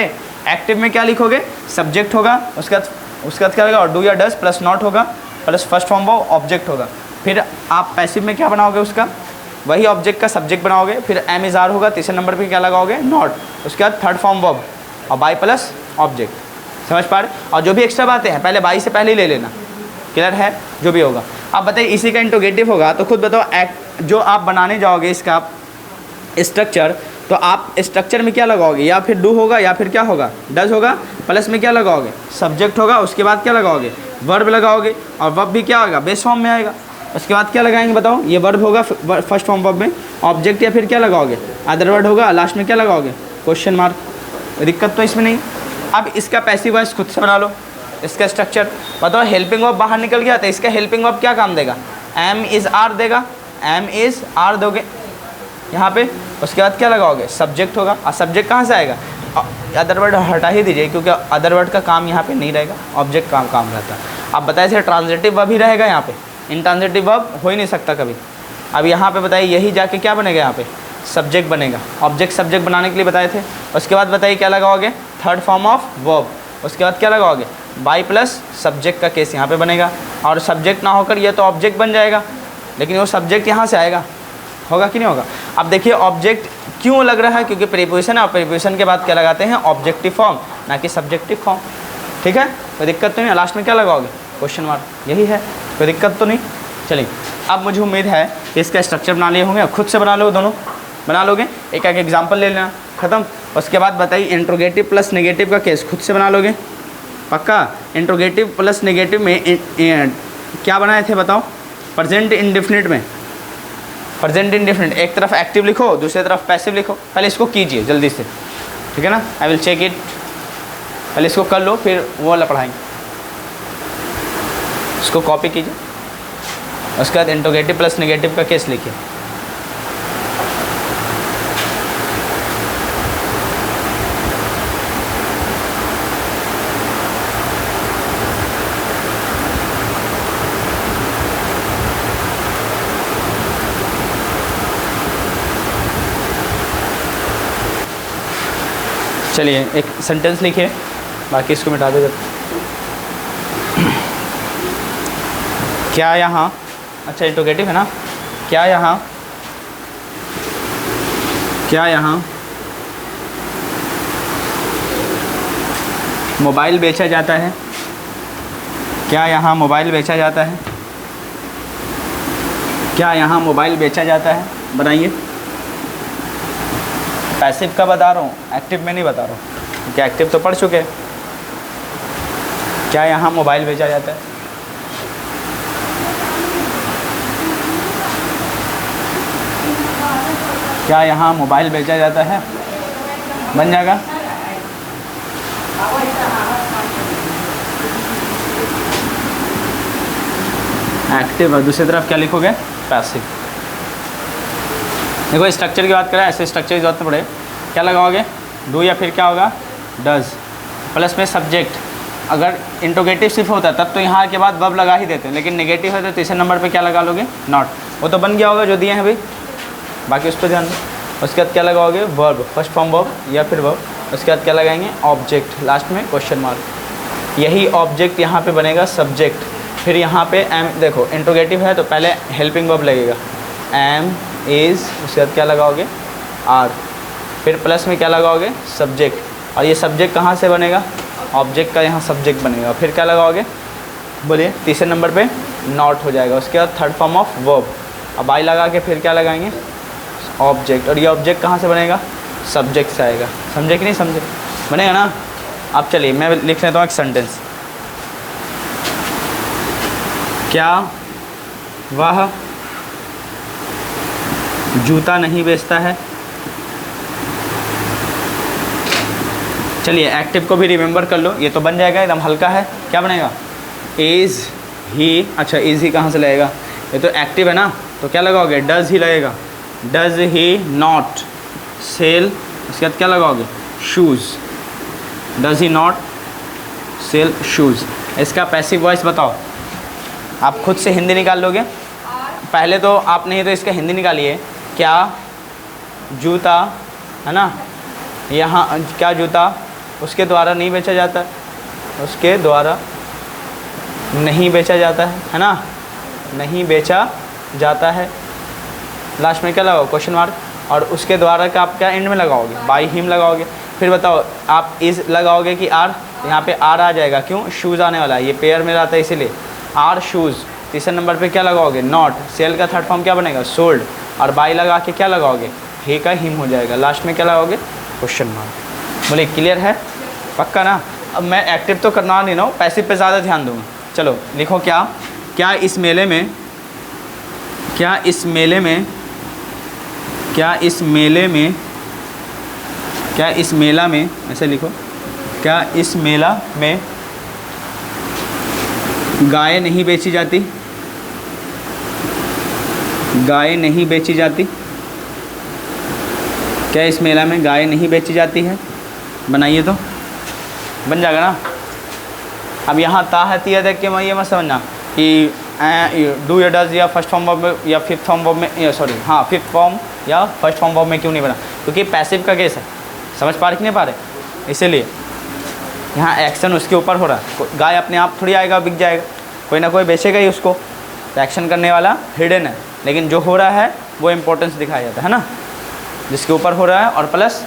[SPEAKER 1] एक्टिव में क्या लिखोगे, सब्जेक्ट होगा, उसके बाद क्या होगा, डू या डज प्लस नॉट होगा, plus first form verb object होगा। फिर आप पैसिव में क्या बनाओगे, उसका वही ऑब्जेक्ट का सब्जेक्ट बनाओगे, फिर एम इज आर होगा, तीसरे नंबर पे क्या लगाओगे, नॉट, उसके बाद थर्ड फॉर्म वर्ब और बाई प्लस ऑब्जेक्ट। समझ पा रहे। और जो भी एक्स्ट्रा बातें हैं पहले बाई से पहले ही ले लेना, क्लियर है, जो भी होगा। अब बताइए इसी का इंट्रोगेटिव होगा तो खुद बताओ, जो आप बनाने जाओगे इसका स्ट्रक्चर, तो आप स्ट्रक्चर में क्या लगाओगे, या फिर डू होगा या फिर क्या होगा, डज होगा, प्लस में क्या लगाओगे, सब्जेक्ट होगा, उसके बाद क्या लगाओगे, वर्ब लगाओगे, और वर्ब भी क्या होगा, बेस फॉर्म में आएगा। उसके बाद क्या लगाएंगे बताओ, ये वर्ब होगा फर्स्ट फॉर्म वर्ब में, ऑब्जेक्ट या फिर क्या लगाओगे, अदर वर्ड होगा, लास्ट में क्या लगाओगे, क्वेश्चन मार्क। दिक्कत तो इसमें नहीं। अब इसका पैसिव वॉइस खुद से बना लो, इसका स्ट्रक्चर बताओ। हेल्पिंग वर्ब बाहर निकल गया तो इसका हेल्पिंग वर्ब क्या काम देगा, एम इज़ आर देगा, एम इज़ आर दोगे यहाँ पे। उसके बाद क्या लगाओगे, सब्जेक्ट होगा, और सब्जेक्ट कहाँ से आएगा, अदर वर्ड हटा ही दीजिए क्योंकि अदर वर्ड का काम यहाँ पे नहीं रहेगा, ऑब्जेक्ट का काम रहता है। अब बताइए सर ट्रांजिटिव वर्ब ही रहेगा यहाँ पे, इंट्रांजिटिव वर्ब हो ही नहीं सकता कभी। अब यहाँ पे बताइए यही जाके क्या बनेगा, यहाँ पे सब्जेक्ट बनेगा, ऑब्जेक्ट सब्जेक्ट बनाने के लिए बताए थे। उसके बाद बताइए क्या लगाओगे, थर्ड फॉर्म ऑफ वर्ब। उसके बाद क्या लगाओगे, बाई प्लस सब्जेक्ट का केस यहाँ पे बनेगा, और सब्जेक्ट ना होकर ये तो ऑब्जेक्ट बन जाएगा, लेकिन वो सब्जेक्ट यहाँ से आएगा, होगा कि नहीं होगा। अब देखिए ऑब्जेक्ट क्यों लग रहा है, क्योंकि प्रीपोजिशन है, और प्रीपोजिशन के बाद क्या लगाते हैं, ऑब्जेक्टिव फॉर्म, ना कि सब्जेक्टिव फॉर्म। ठीक है, कोई दिक्कत तो नहीं। लास्ट में क्या लगाओगे, क्वेश्चन मार्क, यही है, कोई दिक्कत तो नहीं। चलिए अब मुझे उम्मीद है कि इसका स्ट्रक्चर बना लिए होंगे, खुद से बना लो, दोनों बना लोगे, एक एक एग्जाम्पल ले लेना, ख़त्म। उसके बाद बताइए इंट्रोगेटिव प्लस नेगेटिव का केस खुद से बना लोगे, पक्का। इंट्रोगेटिव प्लस नेगेटिव में क्या बनाए थे बताओ, प्रेजेंट इंडेफिनिट में, प्रेजेंट इंडेफिनिट एक तरफ एक्टिव लिखो, दूसरी तरफ पैसिव लिखो। पहले इसको कीजिए जल्दी से, ठीक है ना, आई विल चेक इट। पहले इसको कर लो, फिर वो वाला पढ़ाएंगे। इसको कॉपी कीजिए, उसके बाद इंट्रोगेटिव प्लस नेगेटिव का केस लिखिए। चलिए एक सेंटेंस लिखिए, बाकी इसको मिटा दे। क्या यहाँ, अच्छा इंट्रोगेटिव है ना, क्या यहाँ मोबाइल बेचा जाता है, क्या यहाँ मोबाइल बेचा जाता है, क्या यहाँ मोबाइल बेचा जाता है, बनाइए। पैसिव का बता रहा हूँ, एक्टिव में नहीं बता रहा हूँ, क्योंकि एक्टिव तो पढ़ चुके हैं। क्या यहाँ मोबाइल बेचा जाता है? क्या यहाँ मोबाइल बेचा जाता है? बन जाएगा। एक्टिव और दूसरी तरफ क्या लिखोगे? पैसिव। देखो स्ट्रक्चर की बात करें, ऐसे स्ट्रक्चर की जरूरत पड़े क्या लगाओगे? डू या फिर क्या होगा? डज प्लस में सब्जेक्ट। अगर इंट्रोगेटिव सिर्फ होता है तब तो यहाँ के बाद वर्ब लगा ही देते हैं, लेकिन नेगेटिव है तो तीसरे नंबर पे क्या लगा लोगे? नॉट। वो तो बन गया होगा जो दिए हैं भाई, बाकी उस पर ध्यान दो। उसके बाद क्या लगाओगे? वर्ब, फर्स्ट फॉर्म वर्ब या फिर वर्ब। उसके बाद क्या लगाएंगे? ऑब्जेक्ट, लास्ट में क्वेश्चन मार्क। यही ऑब्जेक्ट यहाँ पे बनेगा सब्जेक्ट। फिर यहाँ पे एम, देखो इंट्रोगेटिव है तो पहले हेल्पिंग वर्ब लगेगा, एम, इज़। उसके बाद क्या लगाओगे? आर। फिर प्लस में क्या लगाओगे? सब्जेक्ट। और ये सब्जेक्ट कहाँ से बनेगा? ऑब्जेक्ट का यहाँ सब्जेक्ट बनेगा। फिर क्या लगाओगे? बोलिए। तीसरे नंबर पे नॉट हो जाएगा। उसके बाद थर्ड फॉर्म ऑफ वर्ब। अब आई लगा के फिर क्या लगाएंगे? ऑब्जेक्ट। और ये ऑब्जेक्ट कहाँ से बनेगा? सब्जेक्ट से आएगा। समझे कि नहीं समझे? बनेगा ना? अब चलिए मैं लिख लेता हूँ एक सेंटेंस। क्या वह जूता नहीं बेचता है? चलिए एक्टिव को भी रिमेंबर कर लो, ये तो बन जाएगा, एकदम हल्का है। क्या बनेगा? इज़ ही। अच्छा इज़ ही कहाँ से लगेगा? ये तो एक्टिव है ना, तो क्या लगाओगे? डज ही लगेगा। Does he not sell. उसके बाद क्या लगाओगे? Shoes. Does he not sell shoes. इसका पैसिव वॉइस बताओ, आप खुद से हिंदी निकाल लोगे? पहले तो आप नहीं तो इसका हिंदी निकालिए। क्या जूता, है ना, यहाँ क्या जूता उसके द्वारा नहीं बेचा जाता? उसके द्वारा नहीं बेचा जाता है ना? नहीं बेचा जाता है। लास्ट में क्या लगाओ? Question mark. और उसके द्वारा का आप क्या एंड में लगाओगे? बाई हिम लगाओगे। फिर बताओ आप इज़ लगाओगे कि आर? यहाँ पे आर आ जाएगा, क्यों? शूज़ आने वाला है, ये पेयर में रहता है इसीलिए आर शूज़। तीसरे नंबर पे क्या लगाओगे? नॉट। सेल का थर्ड फॉर्म क्या बनेगा? सोल्ड। और बाई लगा के क्या लगाओगे? हे का हिम हो जाएगा। लास्ट में क्या लगाओगे? Question mark. बोले क्लियर है? पक्का ना? अब मैं एक्टिव तो करना नहीं ना, पैसिव पे ज़्यादा ध्यान दूँगा। चलो लिखो। क्या क्या इस मेले में, क्या इस मेले में, क्या इस मेले में, क्या इस मेला में, ऐसे लिखो। क्या इस मेला में गाय नहीं बेची जाती? गाय नहीं बेची जाती। क्या इस मेला में गाय नहीं बेची जाती है? बनाइए तो बन जाएगा ना। अब यहाँ ता है तिया देख के मैं ये मत समझना कि डू या डज या फर्स्ट फॉर्म वर्ब में या फिफ्थ फॉर्म वर्ब में, या सॉरी हाँ फिफ्थ फॉर्म या फर्स्ट फॉर्म वर्ब में क्यों नहीं बना? क्योंकि पैसिव का केस है। समझ पा रहे कि नहीं पा रहे? इसीलिए यहाँ एक्शन उसके ऊपर हो रहा है। गाय अपने आप थोड़ी आएगा बिक जाएगा, कोई ना कोई बेचेगा ही उसको। तो एक्शन करने वाला हिडन है, लेकिन जो हो रहा है वो इम्पोर्टेंस दिखाया जाता है ना, जिसके ऊपर हो रहा है और प्लस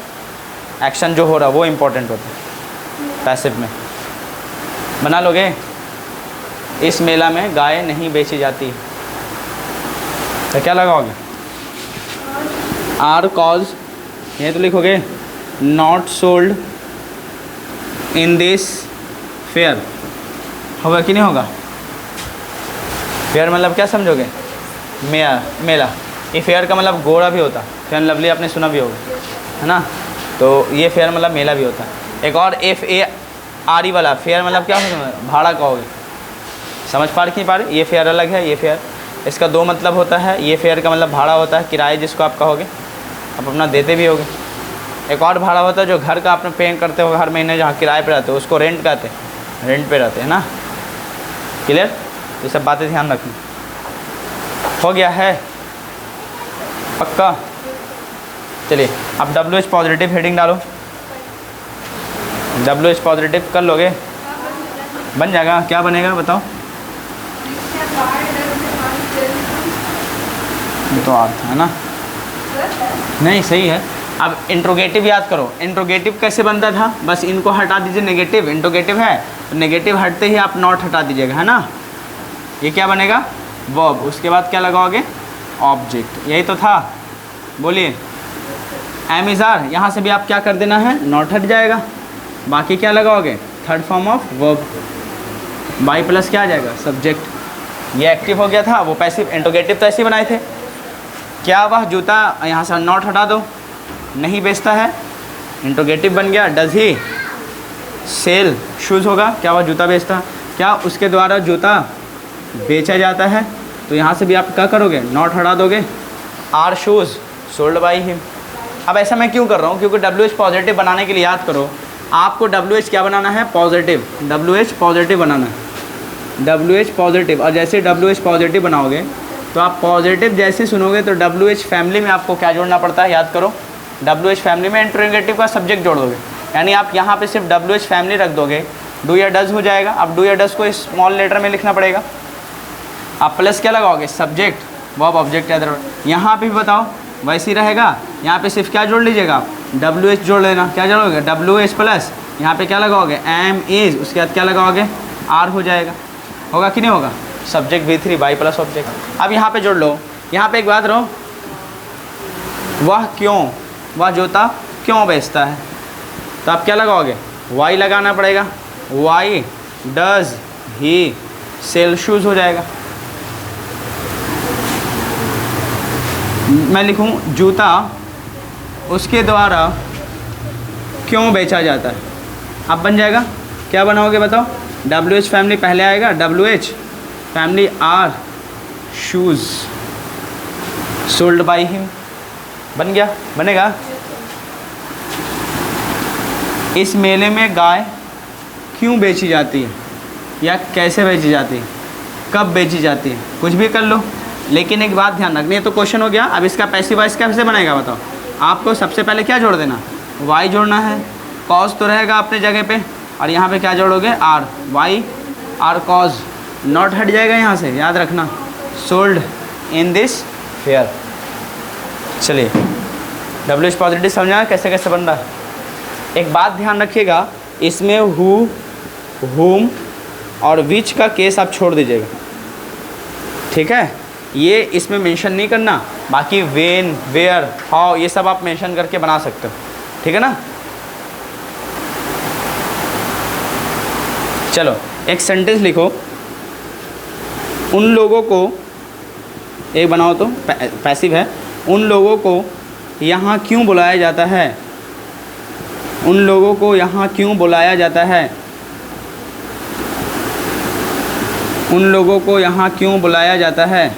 [SPEAKER 1] एक्शन जो हो रहा है वो इम्पोर्टेंट होता है पैसिव में। बना लोगे? इस मेला में गाय नहीं बेची जाती, तो क्या लगाओगे? Are cause. ये तो लिखोगे not sold in this fair. होगा कि नहीं होगा? फेयर मतलब क्या समझोगे? मेला। ये फेयर का मतलब गोरा भी होता है, फेयर एंड लवली आपने सुना भी होगा, है ना? तो ये फेयर मतलब मेला भी होता है। एक और FARE वाला फेयर मतलब क्या होगा? भाड़ा कहोगे। समझ पा रही पा रही? ये फेयर अलग है, ये फेयर। इसका दो मतलब होता है। ये फेयर का मतलब भाड़ा होता है, किराए जिसको आप कहोगे, आप अपना देते भी होगे। एक और भाड़ा होता है जो घर का आपने पे करते हो हर महीने, जहाँ किराए पे रहते हो उसको रेंट कहते हैं, रेंट पे रहते हैं ना। क्लियर? ये सब बातें ध्यान रखनी। हो गया है? पक्का? चलिए अब WH पॉजिटिव हेडिंग डालो। WH पॉजिटिव कर लोगे? बन जाएगा। क्या बनेगा बताओ? तो अर्थ है ना? नहीं सही है। अब इंट्रोगेटिव याद करो। इंट्रोगेटिव कैसे बनता था? बस इनको हटा दीजिए। नेगेटिव इंट्रोगेटिव है तो नेगेटिव हटते ही आप नॉट हटा दीजिएगा, है ना? ये क्या बनेगा? वर्ब। उसके बाद क्या लगाओगे? ऑब्जेक्ट। यही तो था, बोलिए। एम इज़ आर, यहाँ से भी आप क्या कर देना है, नॉट हट जाएगा। बाकी क्या लगाओगे, third form of verb, by plus क्या आ जाएगा, सब्जेक्ट। ये एक्टिव हो गया था, वो पैसिव। इंट्रोगेटिव तो ऐसे ही बनाए थे। क्या वह जूता, यहाँ से नॉट हटा दो, नहीं बेचता है, इंट्रोगेटिव बन गया। डज ही सेल शूज़ होगा, क्या वह जूता बेचता है, क्या उसके द्वारा जूता बेचा जाता है, तो यहाँ से भी आप क्या करोगे, नॉट हटा दोगे। Are shoes sold by him. अब ऐसा मैं क्यों कर रहा हूँ, क्योंकि डब्ल्यू एच पॉजिटिव बनाने के लिए याद करो, आपको डब्ल्यू एच क्या बनाना है, पॉजिटिव। डब्ल्यू एच पॉजिटिव बनाना है, डब्ल्यू एच पॉजिटिव। और जैसे डब्ल्यू एच पॉजिटिव बनाओगे तो आप पॉजिटिव जैसे सुनोगे तो डब्ल्यू एच फैमिली में आपको क्या जोड़ना पड़ता है, याद करो। डब्ल्यू एच फैमिली में इंट्रोगेटिव का सब्जेक्ट जोड़ दोगे, यानी आप यहाँ पे सिर्फ डब्ल्यू एच फैमिली रख दोगे, डू या डज हो जाएगा। अब डू या डज को स्मॉल लेटर में लिखना पड़ेगा। आप प्लस क्या लगाओगे, सब्जेक्ट, वर्ब, ऑब्जेक्ट याद रखो। यहाँ पे भी बताओ वैसे ही रहेगा, यहाँ पे सिर्फ क्या जोड़ लीजिएगा आप, डब्ल्यू एच जोड़ लेना। क्या जोड़ोगे, डब्ल्यू एच प्लस, यहाँ पे क्या लगाओगे, एम इज़, उसके बाद क्या लगाओगे, आर हो जाएगा। होगा कि नहीं होगा, subject V3 by plus object. अब यहाँ पे जोड़ लो। यहाँ पे एक बात रहो, वह क्यों, वह जूता क्यों बेचता है, तो आप क्या लगाओगे, वाई लगाना पड़ेगा। Why does he sell shoes हो जाएगा। मैं लिखूँ जूता उसके द्वारा क्यों बेचा जाता है, अब बन जाएगा। क्या बनाओगे बताओ, डब्ल्यू एच फैमिली पहले आएगा, W H family are shoes sold by him, बन गया, बनेगा। इस मेले में गाय क्यों बेची जाती है, या कैसे बेची जाती है, कब बेची जाती है, कुछ भी कर लो। लेकिन एक बात ध्यान रखनी है, तो क्वेश्चन हो गया। अब इसका पैसिव वॉइस कैसे बनेगा बताओ। आपको सबसे पहले क्या जोड़ देना, वाई जोड़ना है, कॉज तो रहेगा अपने जगह पे, और यहाँ पे क्या जोड़ोगे, R, why are cause, not हट जाएगा यहाँ से, याद रखना। Sold in this fair. चलिए डब्ल्यू एच पॉजिटिव समझा कैसे कैसे बन रहा है। एक बात ध्यान रखिएगा, इसमें हु, हुम और विच का केस आप छोड़ दीजिएगा, ठीक है। ये इसमें मेंशन नहीं करना, बाकी वेन, वेयर, हाउ, ये सब आप मेंशन करके बना सकते हो, ठीक है ना। चलो एक सेंटेंस लिखो, उन लोगों को, एक बनाओ तो पैसिव है, उन लोगों को यहाँ क्यों बुलाया जाता है, उन लोगों को यहाँ क्यों बुलाया जाता है, उन लोगों को यहाँ क्यों बुलाया जाता है।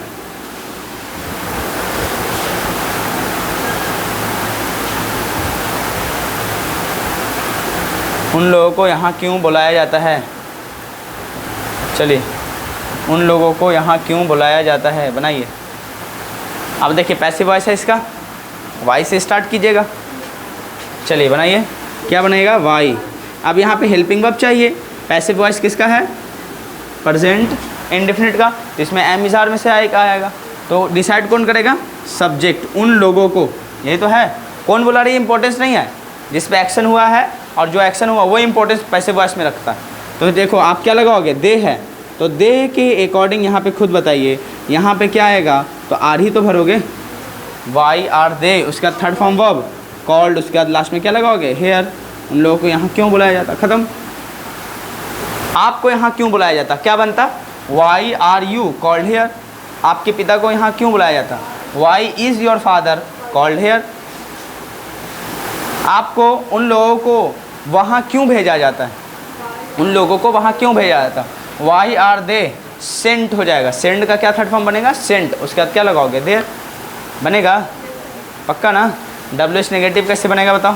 [SPEAKER 1] उन लोगों को यहाँ क्यों बुलाया जाता है। चलिए उन लोगों को यहाँ क्यों बुलाया जाता है बनाइए। अब देखिए पैसिव वॉइस है इसका, वाई से स्टार्ट कीजिएगा। चलिए बनाइए, क्या बनेगा, वाई। अब यहाँ पे हेल्पिंग वर्ब चाहिए। पैसिव वॉइस किसका है, प्रेजेंट इंडेफिनिट का, तो इसमें एम इज़ आर में से आएगा। तो डिसाइड कौन करेगा, सब्जेक्ट। उन लोगों को, यही तो है, कौन बुला रही है इंपॉर्टेंस नहीं है, जिस पे एक्शन हुआ है और जो एक्शन हुआ वो इंपॉर्टेंस पैसिव वॉइस में रखता है। तो देखो आप क्या लगाओगे, दे है, तो दे के अकॉर्डिंग यहाँ पे खुद बताइए, यहाँ पे क्या आएगा, तो आर ही तो भरोगे, वाई आर दे, उसका थर्ड फॉर्म वर्ब कॉल्ड, उसके बाद लास्ट में क्या लगाओगे, हेयर। उन लोगों को यहाँ क्यों बुलाया जाता, ख़त्म। आपको यहाँ क्यों बुलाया जाता, क्या बनता, why are you called here. आपके पिता को यहाँ क्यों बुलाया जाता, why is your father called here. आपको उन लोगों को वहाँ क्यों भेजा जाता है, उन लोगों को वहाँ क्यों भेजा जाता, वाई आर दे सेंट हो जाएगा। सेंड का क्या थर्ड फॉर्म बनेगा, सेंट, उसके बाद क्या लगाओगे, देर, बनेगा पक्का ना। डब्ल्यू एच नेगेटिव कैसे बनेगा बताओ,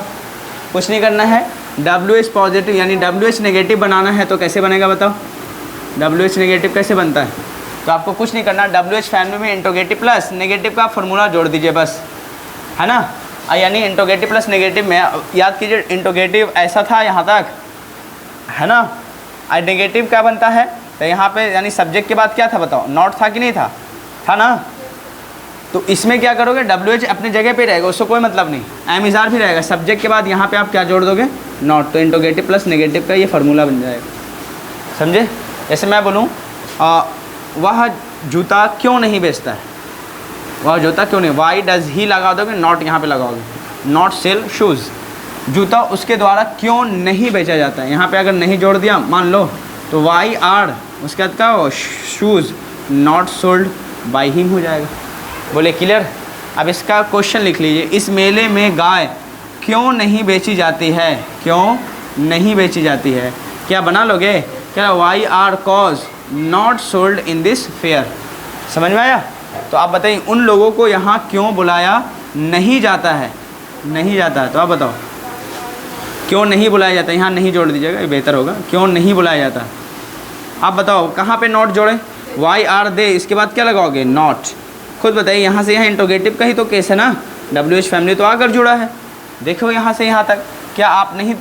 [SPEAKER 1] कुछ नहीं करना है, डब्ल्यू एच पॉजिटिव यानी डब्ल्यू एच नेगेटिव बनाना है, तो कैसे बनेगा बताओ, डब्ल्यू एच नेगेटिव कैसे बनता है। तो आपको कुछ नहीं करना, डब्ल्यू एच फैमिली में इंट्रोगेटिव प्लस नेगेटिव का फॉर्मूला जोड़ दीजिए बस, है ना। यानी इंट्रोगेटिव प्लस नेगेटिव में याद कीजिए, इंट्रोगेटिव ऐसा था यहाँ तक, है ना। और नेगेटिव क्या बनता है, तो यहाँ पे यानी सब्जेक्ट के बाद क्या था बताओ, नॉट था कि नहीं था, था ना। तो इसमें क्या करोगे, डब्ल्यू एच अपनी जगह पे रहेगा, उसको कोई मतलब नहीं, एम इज़ आर भी रहेगा। सब्जेक्ट के बाद यहाँ पे आप क्या जोड़ दोगे, नॉट। तो इंट्रोगेटिव प्लस नेगेटिव का ये फार्मूला बन जाएगा, समझे। जैसे मैं बोलूँ वह जूता क्यों नहीं बेचता है, वह जूता क्यों नहीं, वाई डज ही लगा दोगे, नॉट यहाँ पे लगाओगे, नॉट सेल शूज़, जूता उसके द्वारा क्यों नहीं बेचा जाता है। यहाँ पे अगर नहीं जोड़ दिया मान लो तो वाई आर उसके बाद का shoes not sold by him हो जाएगा। बोले क्लियर। अब इसका क्वेश्चन लिख लीजिए, इस मेले में गाय क्यों नहीं बेची जाती है, क्यों नहीं बेची जाती है। क्या बना लोगे, क्या why are cause not sold in this fair. समझ में आया। तो आप बताइए उन लोगों को यहाँ क्यों बुलाया नहीं जाता है, नहीं जाता है। तो आप बताओ क्यों नहीं बुलाया जाता है। यहाँ नहीं जोड़ दीजिएगा, ये बेहतर होगा। क्यों नहीं बुलाया जाता, आप बताओ कहाँ पे नॉट जोड़े। वाई आर दे, इसके बाद क्या लगाओगे, नॉट। खुद बताइए, यहाँ से यहाँ इंट्रोगेटिव का ही तो केस है ना, WH फैमिली तो आकर जुड़ा है। देखो यहाँ से यहाँ तक, क्या आप नहीं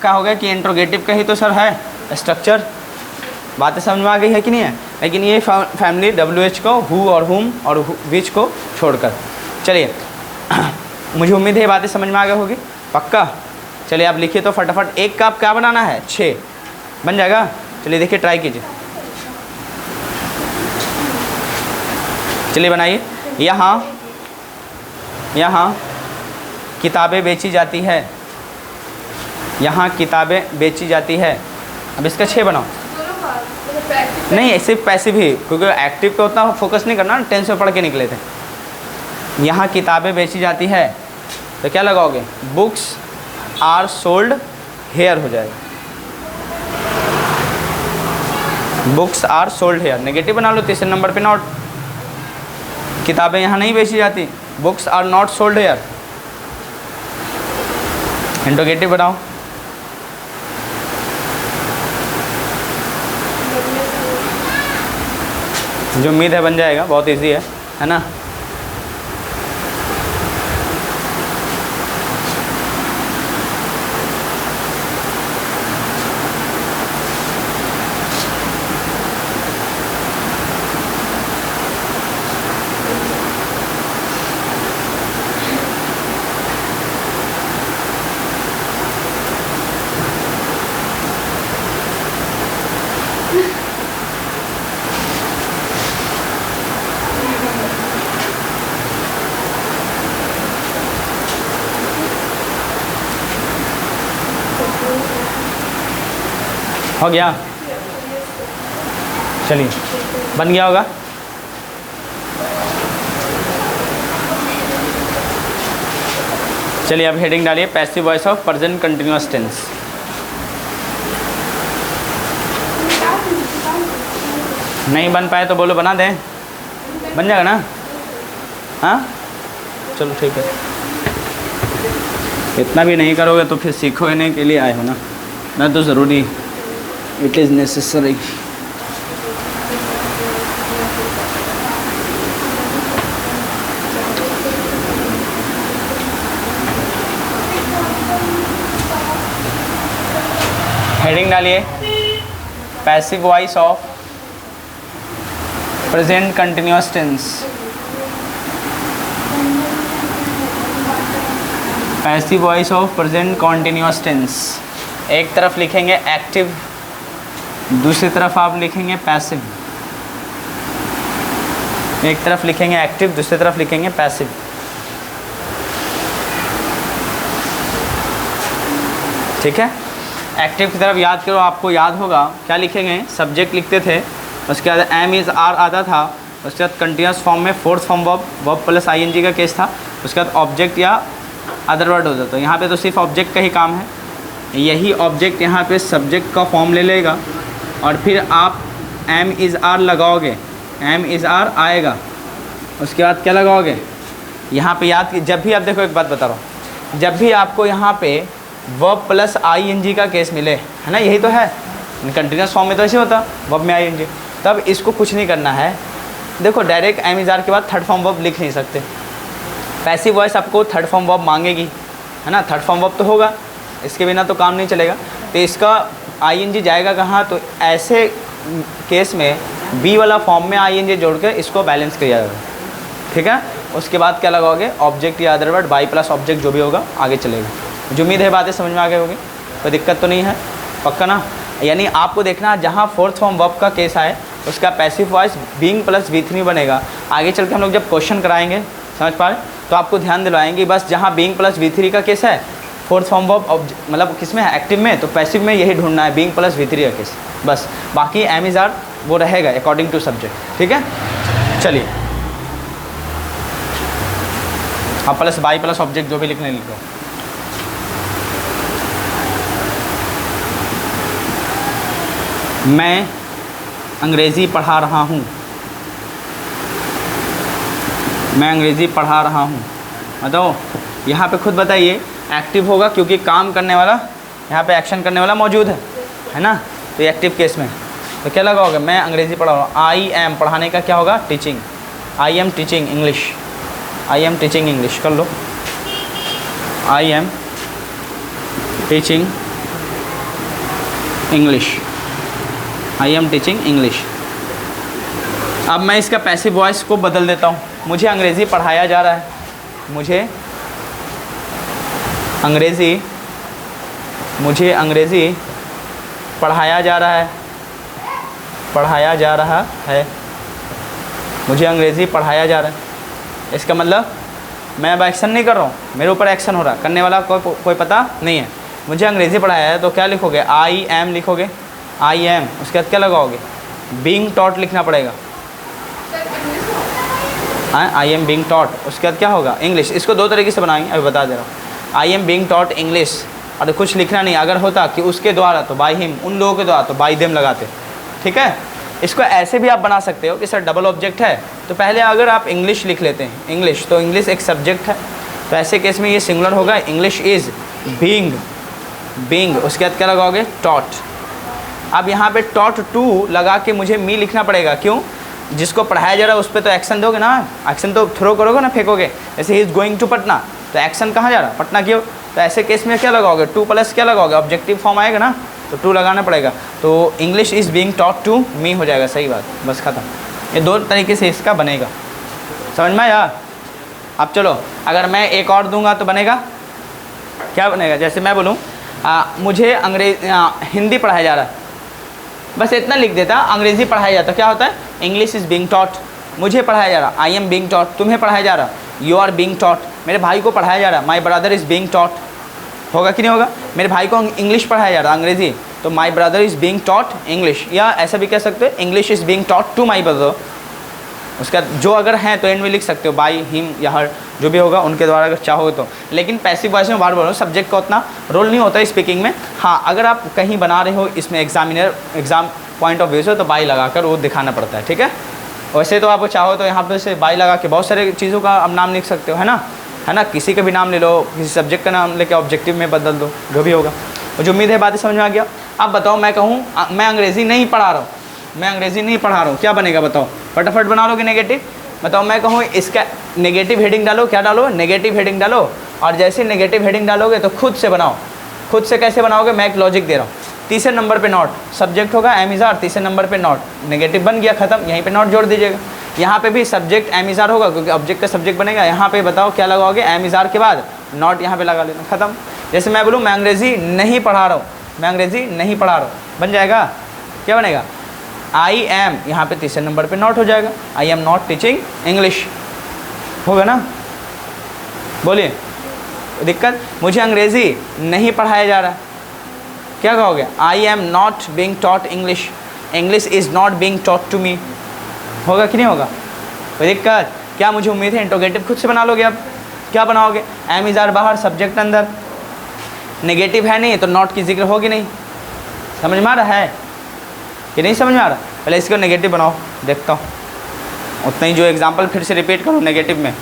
[SPEAKER 1] कहोगे कि इंट्रोगेटिव का ही तो सर है स्ट्रक्चर। बातें समझ में आ गई है कि नहीं है। लेकिन ये फैमिली WH को हु और हुम और विच को छोड़कर। चलिए मुझे उम्मीद है ये बातें समझ में आ गई होगी, पक्का। चलिए आप लिखिए तो फटाफट। एक का आप क्या बनाना है, 6 बन जाएगा। चलिए देखिए ट्राई कीजिए। चलिए बनाइए। यहाँ किताबें बेची जाती है, यहाँ किताबें बेची जाती है। अब इसका 6 बनाओ। नहीं सिर्फ पैसिव ही, क्योंकि एक्टिव पे उतना फोकस नहीं करना, 10 से पढ़ के निकले थे। यहाँ किताबें बेची जाती है तो क्या लगाओगे, बुक्स आर सोल्ड हेयर हो जाएगा। Books are sold here, negative बना लो, तीसरे नंबर पे नॉट। किताबें यहाँ नहीं बेची जाती, books are not sold here. Interrogative बनाओ। जो उम्मीद है बन जाएगा, बहुत इजी है ना। हो गया, चलिए बन गया होगा। चलिए अब हेडिंग डालिए, passive voice of present continuous tense. नहीं बन पाए तो बोलो बना दें, बन जाएगा ना। हाँ चलो ठीक है। इतना भी नहीं करोगे तो फिर सीखने के लिए आए हो ना, मैं तो ज़रूरी, इट इज़ नेसेसरी। हेडिंग डालिए, passive voice of present continuous tense. Passive voice of present continuous tense. एक तरफ लिखेंगे एक्टिव, दूसरी तरफ आप लिखेंगे पैसिव। एक तरफ लिखेंगे एक्टिव, दूसरी तरफ लिखेंगे पैसिव। ठीक है। एक्टिव की तरफ याद करो, आपको याद होगा क्या लिखेंगे, सब्जेक्ट लिखते थे, उसके बाद एम इज़ आर आता था, उसके बाद कंटिन्यूस फॉर्म में fourth form verb plus ING का केस था, उसके बाद ऑब्जेक्ट या अदर वर्ड होता। तो यहाँ पे तो सिर्फ ऑब्जेक्ट का ही काम है, यही ऑब्जेक्ट यहाँ पे सब्जेक्ट का फॉर्म ले लेगा और फिर आप एम इज़ आर लगाओगे, एम इज़ आर आएगा, उसके बाद क्या लगाओगे यहाँ पे। याद जब भी आप देखो, एक बात बता रहा हूँ, जब भी आपको यहाँ पे वर्ब प्लस ING का केस मिले, है ना, यही तो है कंटिन्यूस फॉर्म में, तो ऐसे होता वर्ब में ING, तब इसको कुछ नहीं करना है। देखो डायरेक्ट एम इज़ आर के बाद थर्ड फॉर्म वर्ब लिख नहीं सकते, पैसिव वॉइस आपको थर्ड फॉर्म वर्ब मांगेगी, है ना, थर्ड फॉर्म वर्ब तो होगा, इसके बिना तो काम नहीं चलेगा। तो इसका ING जाएगा कहाँ, तो ऐसे केस में बी वाला फॉर्म में ING जोड़ के इसको बैलेंस किया जाएगा। ठीक है। उसके बाद क्या लगाओगे, ऑब्जेक्ट या other word, by plus object जो भी होगा आगे चलेगा। जो उम्मीद है बातें समझ में आ गई होगी, कोई दिक्कत तो नहीं है, पक्का ना। यानी आपको देखना जहाँ फोर्थ फॉर्म वर्ब का केस आए उसका passive voice being plus V3 बनेगा। आगे चल के हम लोग जब क्वेश्चन कराएंगे, समझ पा रहे, तो आपको ध्यान दिलवाएंगे बस जहाँ बीइंग प्लस V3 का केस है, फोर्थ फॉर्म वर्ब मतलब किस में है, एक्टिव में, तो पैसिव में यही ढूंढना है, बीइंग प्लस V3 का केस बस। बाकी एम इज आर वो रहेगा अकॉर्डिंग टू सब्जेक्ट, ठीक है। चलिए अब प्लस बाई प्लस ऑब्जेक्ट जो भी लिखने लिखो। मैं अंग्रेज़ी पढ़ा रहा हूँ, मैं अंग्रेज़ी पढ़ा रहा हूँ। बताओ यहाँ पे खुद बताइए, एक्टिव होगा क्योंकि काम करने वाला यहाँ पे एक्शन करने वाला मौजूद है ना, तो एक्टिव केस में तो क्या लगाओगे, मैं अंग्रेज़ी पढ़ा रहा हूँ। आई एम पढ़ाने का क्या होगा, teaching, I am teaching English, I am teaching English कर लो, I am teaching English, I am teaching English. अब मैं इसका पैसिव वॉइस को बदल देता हूँ, मुझे अंग्रेज़ी पढ़ाया जा रहा है, मुझे अंग्रेज़ी पढ़ाया जा रहा है, पढ़ाया जा रहा है, मुझे अंग्रेज़ी पढ़ाया जा रहा है। इसका मतलब मैं अब एक्शन नहीं कर रहा हूँ, मेरे ऊपर एक्शन हो रहा है, करने वाला कोई पता नहीं है। मुझे अंग्रेज़ी पढ़ाया है तो क्या लिखोगे, आई एम लिखोगे, आई एम, उसके बाद क्या लगाओगे, बीइंग टॉट लिखना पड़ेगा, आई एम बीइंग टॉट, उसके बाद क्या होगा, इंग्लिश। इसको दो तरीके से बनाएंगे, अभी बता दे रहा हूँ। I am being taught English, और कुछ लिखना नहीं, अगर होता कि उसके द्वारा तो बाय हिम, उन लोगों के द्वारा तो बाय देम लगाते, ठीक है। इसको ऐसे भी आप बना सकते हो कि सर डबल ऑब्जेक्ट है तो पहले अगर आप इंग्लिश लिख लेते हैं, इंग्लिश, तो इंग्लिश एक सब्जेक्ट है, तो ऐसे केस में ये सिंगुलर होगा, इंग्लिश इज़ बीइंग, बीइंग, उसके बाद क्या लगाओगे, टॉट। अब यहाँ पे टॉट टू लगा के मुझे मी लिखना पड़ेगा, क्यों, जिसको पढ़ाया जा रहा है उस पर तो एक्शन दोगे ना, एक्शन तो थ्रो करोगे ना, फेंकोगे। जैसे ही इज़ गोइंग टू पटना, तो एक्शन कहाँ जा रहा है, पटना क्यों, तो ऐसे केस में क्या लगाओगे, टू प्लस क्या लगाओगे, ऑब्जेक्टिव फॉर्म आएगा ना, तो टू लगाना पड़ेगा, तो English is being taught to me हो जाएगा, सही बात, बस ख़त्म। ये दो तरीके से इसका बनेगा, समझ में आया। अब चलो अगर मैं एक और दूंगा तो बनेगा, क्या बनेगा, जैसे मैं बोलूँ मुझे हिंदी पढ़ाया जा रहा है, बस इतना लिख देता, अंग्रेज़ी पढ़ाया जाता, क्या होता है, इंग्लिश इज़ बीइंग टॉट, मुझे पढ़ाया जा रहा, आई एम बीइंग टॉट, तुम्हें पढ़ाया जा रहा, यू आर बीइंग टॉट, मेरे भाई को पढ़ाया जा रहा, माई ब्रदर इज़ बीइंग टॉट, होगा कि नहीं होगा, मेरे भाई को इंग्लिश पढ़ाया जा रहा, अंग्रेज़ी, तो my brother is being taught English, या ऐसा भी कह सकते हो, English is being taught to my brother. उसका जो अगर हैं तो एंड में लिख सकते हो, बाई हिम या हर, जो भी होगा उनके द्वारा अगर चाहोगे तो। लेकिन पैसिव वॉइस में बार बार सब्जेक्ट का उतना रोल नहीं होता है स्पीकिंग में। हाँ, अगर आप कहीं बना रहे हो इसमें एग्ज़ाम पॉइंट ऑफ व्यू से, तो बाई लगाकर वो दिखाना पड़ता है, ठीक है। वैसे तो आप चाहो तो यहाँ पे से बाई लगा के बहुत सारे चीज़ों का आप नाम लिख सकते हो, है ना, किसी का भी नाम ले लो, किसी सब्जेक्ट का नाम लेके ऑब्जेक्टिव में बदल दो, जो भी होगा। मुझे उम्मीद है बातें समझ में आ गया। अब बताओ, मैं कहूँ मैं अंग्रेज़ी नहीं पढ़ा रहा हूँ, मैं अंग्रेज़ी नहीं पढ़ा रहा हूँ, क्या बनेगा बताओ, फटाफट बना लोगे नेगेटिव। बताओ, मैं कहूँ इसका नेगेटिव हेडिंग डालो, क्या डालो, नेगेटिव हेडिंग डालो, और जैसे नेगेटिव हेडिंग डालोगे तो खुद से बनाओ। खुद से कैसे बनाओगे, मैं एक लॉजिक दे रहा हूँ। तीसरे नंबर पे नॉट, सब्जेक्ट होगा एम इज़ आर, तीसरे नंबर पे नॉट, नेगेटिव बन गया, खत्म, यहीं पे नॉट जोड़ दीजिएगा। यहाँ पे भी सब्जेक्ट एम इज़ आर होगा क्योंकि ऑब्जेक्ट का सब्जेक्ट बनेगा। यहाँ पे बताओ क्या लगाओगे, एम इज़ आर के बाद नॉट यहाँ पे लगा लेना, खत्म। जैसे मैं बोलूँ मैं अंग्रेज़ी नहीं पढ़ा रहा हूँ, मैं अंग्रेज़ी नहीं पढ़ा रहा हूँ, बन जाएगा, क्या बनेगा, आई एम, यहाँ पे तीसरे नंबर पे नॉट हो जाएगा, आई एम नॉट टीचिंग इंग्लिश, होगा ना, बोलिए दिक्कत। मुझे अंग्रेज़ी नहीं पढ़ाया जा रहा, क्या कहोगे, I am not being taught English, English is not being taught to me, होगा कि नहीं होगा, कोई दिक्कत। क्या मुझे उम्मीद है इंट्रोगेटिव खुद से बना लोगे। अब क्या बनाओगे, एम इज़ आर बाहर, सब्जेक्ट अंदर, नेगेटिव है नहीं तो नॉट की जिक्र होगी नहीं। समझ में आ रहा है कि नहीं समझ में आ रहा, पहले इसको नेगेटिव बनाओ, देखता हूँ उतना ही जो एग्जाम्पल फिर से रिपीट करो नेगेटिव में।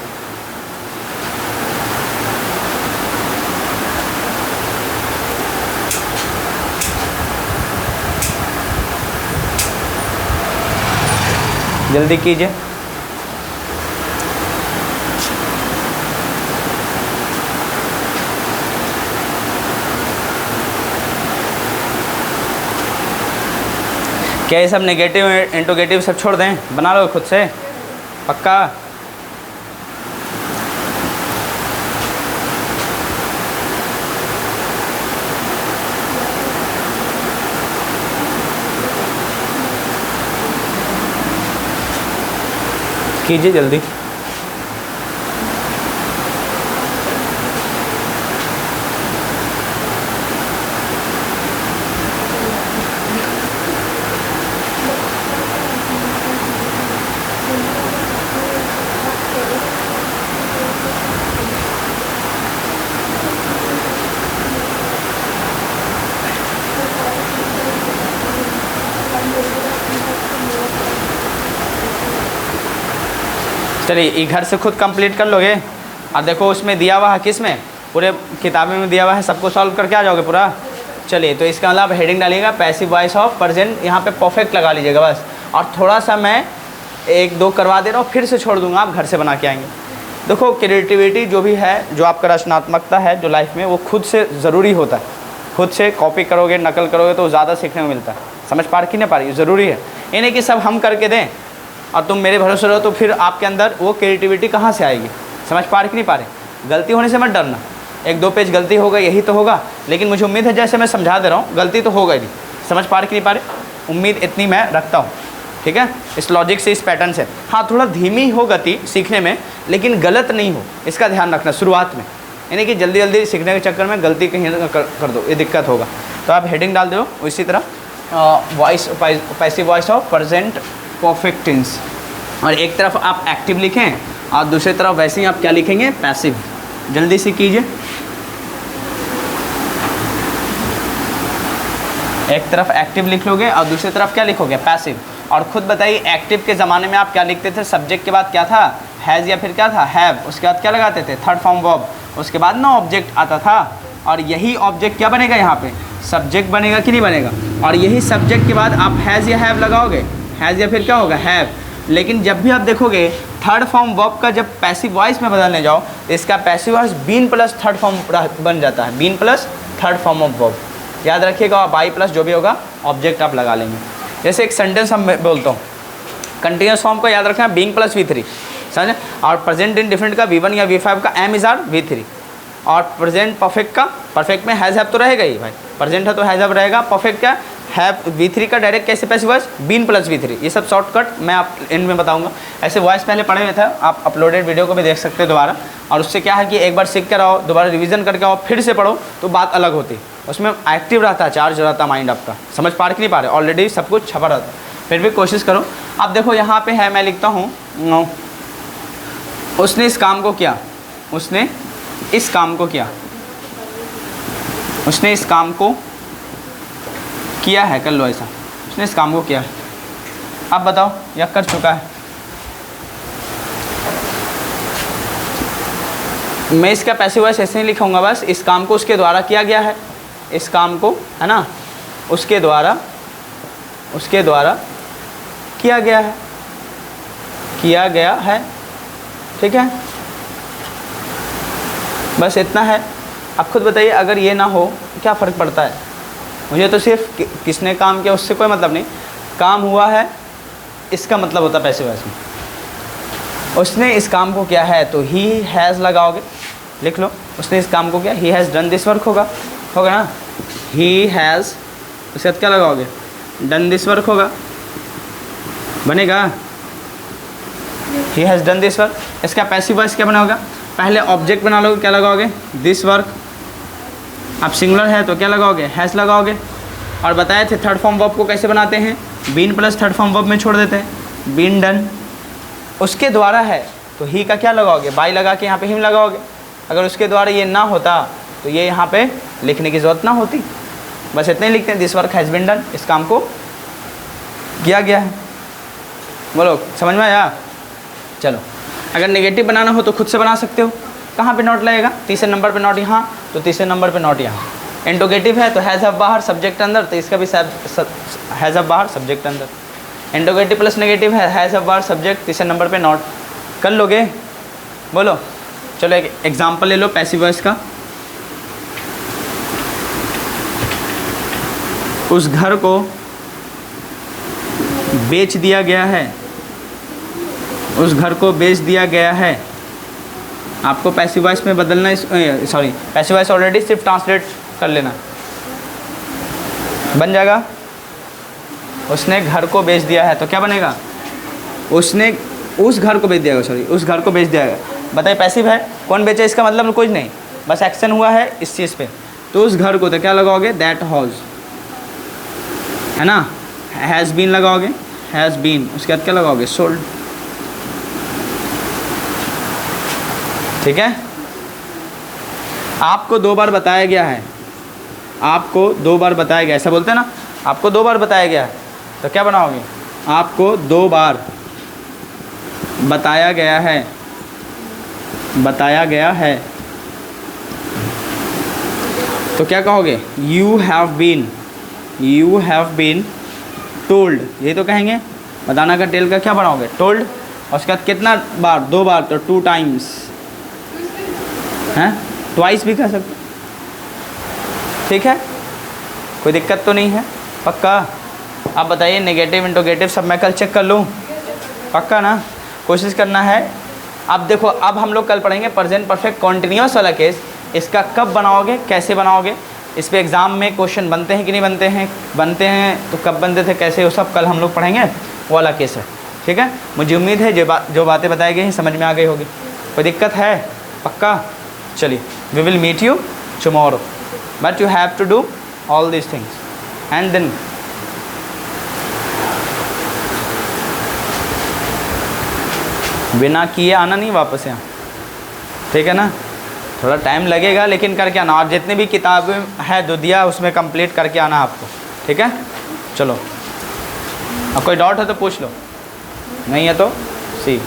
[SPEAKER 1] जल्दी कीजिए, क्या ये सब नेगेटिव इंट्रोगेटिव सब छोड़ दें, बना लो खुद से, पक्का। कीजिए जल्दी। चलिए ये घर से खुद कंप्लीट कर लोगे। और देखो उसमें दिया हुआ है, किस में, पूरे किताबें में दिया हुआ है, सबको सॉल्व करके आ जाओगे पूरा। चलिए तो इसका मतलब हेडिंग डालिएगा पैसिव वॉइस ऑफ प्रेजेंट, यहाँ पे परफेक्ट लगा लीजिएगा बस। और थोड़ा सा मैं 1-2 करवा दे रहा हूँ, फिर से छोड़ दूंगा, आप घर से बना के आएंगे। देखो क्रिएटिविटी जो भी है, जो आपका रचनात्मकता है जो लाइफ में, वो खुद से ज़रूरी होता है। खुद से कॉपी करोगे, नकल करोगे तो ज़्यादा सीखने को मिलता है। समझ पा रही नहीं पा रही, ज़रूरी है। ये नहीं कि सब हम करके दें और तुम मेरे भरोसे रहो, तो फिर आपके अंदर वो क्रिएटिविटी कहाँ से आएगी। समझ पा रही नहीं पा रही। गलती होने से मत डरना, 1-2 पेज गलती होगा, यही तो होगा, लेकिन मुझे उम्मीद है जैसे मैं समझा दे रहा हूँ गलती तो होगा ही। समझ पा रही नहीं पा रही, उम्मीद इतनी मैं रखता हूँ, ठीक है। इस लॉजिक से, इस पैटर्न से। हाँ थोड़ा धीमी हो गति सीखने में, लेकिन गलत नहीं हो, इसका ध्यान रखना शुरुआत में। यानी कि जल्दी जल्दी सीखने के चक्कर में गलती कहीं कर दो, ये दिक्कत होगा। तो आप हेडिंग डाल दो इसी तरह voice, passive voice of present perfect tense. और एक तरफ आप एक्टिव लिखें और दूसरी तरफ वैसे ही आप क्या लिखेंगे, पैसिव। जल्दी से कीजिए। एक तरफ एक्टिव लिख लोगे और दूसरी तरफ क्या लिखोगे, पैसिव। और ख़ुद बताइए एक्टिव के ज़माने में आप क्या लिखते थे, सब्जेक्ट के बाद क्या था, हैज़ या फिर क्या था, हैव। उसके बाद क्या लगाते थे, थर्ड फॉर्म वर्ब। उसके बाद ना ऑब्जेक्ट आता था, और यही ऑब्जेक्ट क्या बनेगा यहाँ पे, सब्जेक्ट बनेगा कि नहीं बनेगा। और यही सब्जेक्ट के बाद आप हैज़ या हैव लगाओगे, हैज़ या फिर क्या होगा, हैव। लेकिन जब भी आप देखोगे थर्ड फॉर्म वर्ब का जब पैसिव वॉइस में बदलने जाओ, तो इसका passive voice been plus third form बन जाता है, been plus third form of verb. याद रखिएगा, बाई प्लस जो भी होगा ऑब्जेक्ट आप लगा लेंगे। जैसे एक सेंटेंस हम बोलता हूँ, कंटिन्यूस फॉर्म को याद रखना बीइंग प्लस V3, समझे। और प्रेजेंट इंडिफिनिट का V1 या V5 का एम इज आर V3। और प्रेजेंट परफेक्ट का, परफेक्ट में हैज़ हैव तो रहेगा ही भाई, प्रेजेंट है तो हैज़ हैव रहेगा। परफेक्ट क्या, हैव V3 का डायरेक्ट कैसे passive voice, been plus V3। ये सब शॉर्टकट मैं आप एंड में बताऊंगा। ऐसे वॉइस पहले पढ़े हुए थे, आप अपलोडेड वीडियो को भी देख सकते हो दोबारा। और उससे क्या है कि एक बार सीख कर आओ, दोबारा रिवीजन करके आओ, फिर से पढ़ो तो बात अलग होती। उसमें एक्टिव रहता है, चार्ज रहता है माइंड आपका। समझ पा नहीं पा रहे, ऑलरेडी सब कुछ छपा रहता है, फिर भी कोशिश करो। अब देखो यहाँ पे है, मैं लिखता हूँ उसने इस काम को किया, उसने इस काम को किया, उसने इस काम को किया है, कर लो ऐसा, उसने इस काम को किया है। अब बताओ या कर चुका है। मैं इसका पैसिव वॉइस ऐसे ही लिखूंगा, बस इस काम को उसके द्वारा किया गया है, इस काम को, है ना, उसके द्वारा किया गया है, किया गया है, ठीक है। बस इतना है। अब खुद बताइए, अगर ये ना हो क्या फ़र्क पड़ता है। मुझे तो सिर्फ किसने काम किया उससे कोई मतलब नहीं, काम हुआ है इसका मतलब होता है पैसिव वॉइस में। उसने इस काम को किया है तो ही हैज़ लगाओगे, लिख लो, उसने इस काम को किया, he has done this work होगा ना, ही हैज़, उसके बाद क्या लगाओगे, डन दिस वर्क होगा, बनेगा, he has done this work. इसका पैसिव वॉइस क्या बना होगा, पहले ऑब्जेक्ट बना लोगे, क्या लगाओगे, दिस वर्क। अब सिंगुलर है तो क्या लगाओगे, हैज़ लगाओगे। और बताए थे थर्ड फॉर्म वर्ब को कैसे बनाते हैं, been plus third form verb में छोड़ देते हैं, बीन डन। उसके द्वारा है तो ही का क्या लगाओगे, बाई लगा के यहाँ पे हिम लगाओगे। अगर उसके द्वारा ये ना होता तो ये यहाँ पे लिखने की ज़रूरत ना होती। बस इतने ही लिखते हैं, this work has been done, इस काम को किया गया है। बोलो समझ में आया। चलो, अगर नेगेटिव बनाना हो तो खुद से बना सकते हो। कहाँ पे नोट लगेगा, तीसरे नंबर पे नोट यहाँ, तो तीसरे नंबर पे नोट यहाँ। इंटरोगेटिव है तो हैज़ हैव बाहर, सब्जेक्ट अंदर, तो इसका भी हैज़ हैव बाहर, सब्जेक्ट अंदर। इंटरोगेटिव प्लस नेगेटिव है, हैज़ हैव बाहर, सब्जेक्ट, तीसरे नंबर पे नोट। कर लोगे, बोलो। चलो एक एग्जाम्पल ले लो पैसिव वॉइस का। उस घर को बेच दिया गया है, उस घर को बेच दिया गया है। आपको पैसिव वॉइस में बदलना, सॉरी पैसिव वॉइस ऑलरेडी, सिर्फ ट्रांसलेट कर लेना, बन जाएगा। उसने घर को बेच दिया है तो क्या बनेगा, उसने उस घर को बेच दिया, सॉरी उस घर को बेच दिया गया। बताइए पैसिव है, कौन बेचा, इसका मतलब कुछ नहीं, बस एक्शन हुआ है इस चीज़ पे। तो उस घर को तो क्या लगाओगे, दैट हाउस, है ना, हैज़ बीन लगाओगे, हैज़ बीन। उसके बाद क्या लगाओगे, सोल्ड। ठीक है। आपको 2 बार बताया गया है, आपको 2 बार बताया गया, ऐसा बोलते हैं ना, आपको 2 बार बताया गया है, तो क्या बनाओगे, आपको 2 बार बताया गया है, बताया गया है, तो क्या कहोगे? यू हैव बीन टोल्ड, यही तो कहेंगे। बताना का टेल का क्या बनाओगे? टोल्ड। और उसके बाद कितना बार? 2 बार, तो 2 टाइम्स हैं, ट्वाइस भी कह सकते। ठीक है, कोई दिक्कत तो नहीं है? पक्का? आप बताइए, नेगेटिव इंट्रोगेटिव सब मैं कल चेक कर लूँ? पक्का ना? कोशिश करना है। अब देखो, अब हम लोग कल पढ़ेंगे प्रेजेंट परफेक्ट कॉन्टिन्यूअस वाला केस। इसका कब बनाओगे, कैसे बनाओगे, इस पे एग्ज़ाम में क्वेश्चन बनते हैं कि नहीं बनते हैं? बनते हैं तो कब बनते थे, कैसे, वो सब कल हम लोग पढ़ेंगे। वो वाला केस है। ठीक है, मुझे उम्मीद है जो बातें बताई गई हैं समझ में आ गई होगी। कोई दिक्कत है? पक्का? चलिए, we will meet you tomorrow, but you have to do all these things and then बिना किए आना नहीं वापस यहाँ। ठीक है ना? थोड़ा टाइम लगेगा लेकिन करके आना, और जितनी भी किताबें हैं जो दिया उसमें कंप्लीट करके आना आपको। ठीक है, चलो। अब कोई डाउट है तो पूछ लो, नहीं है तो सी।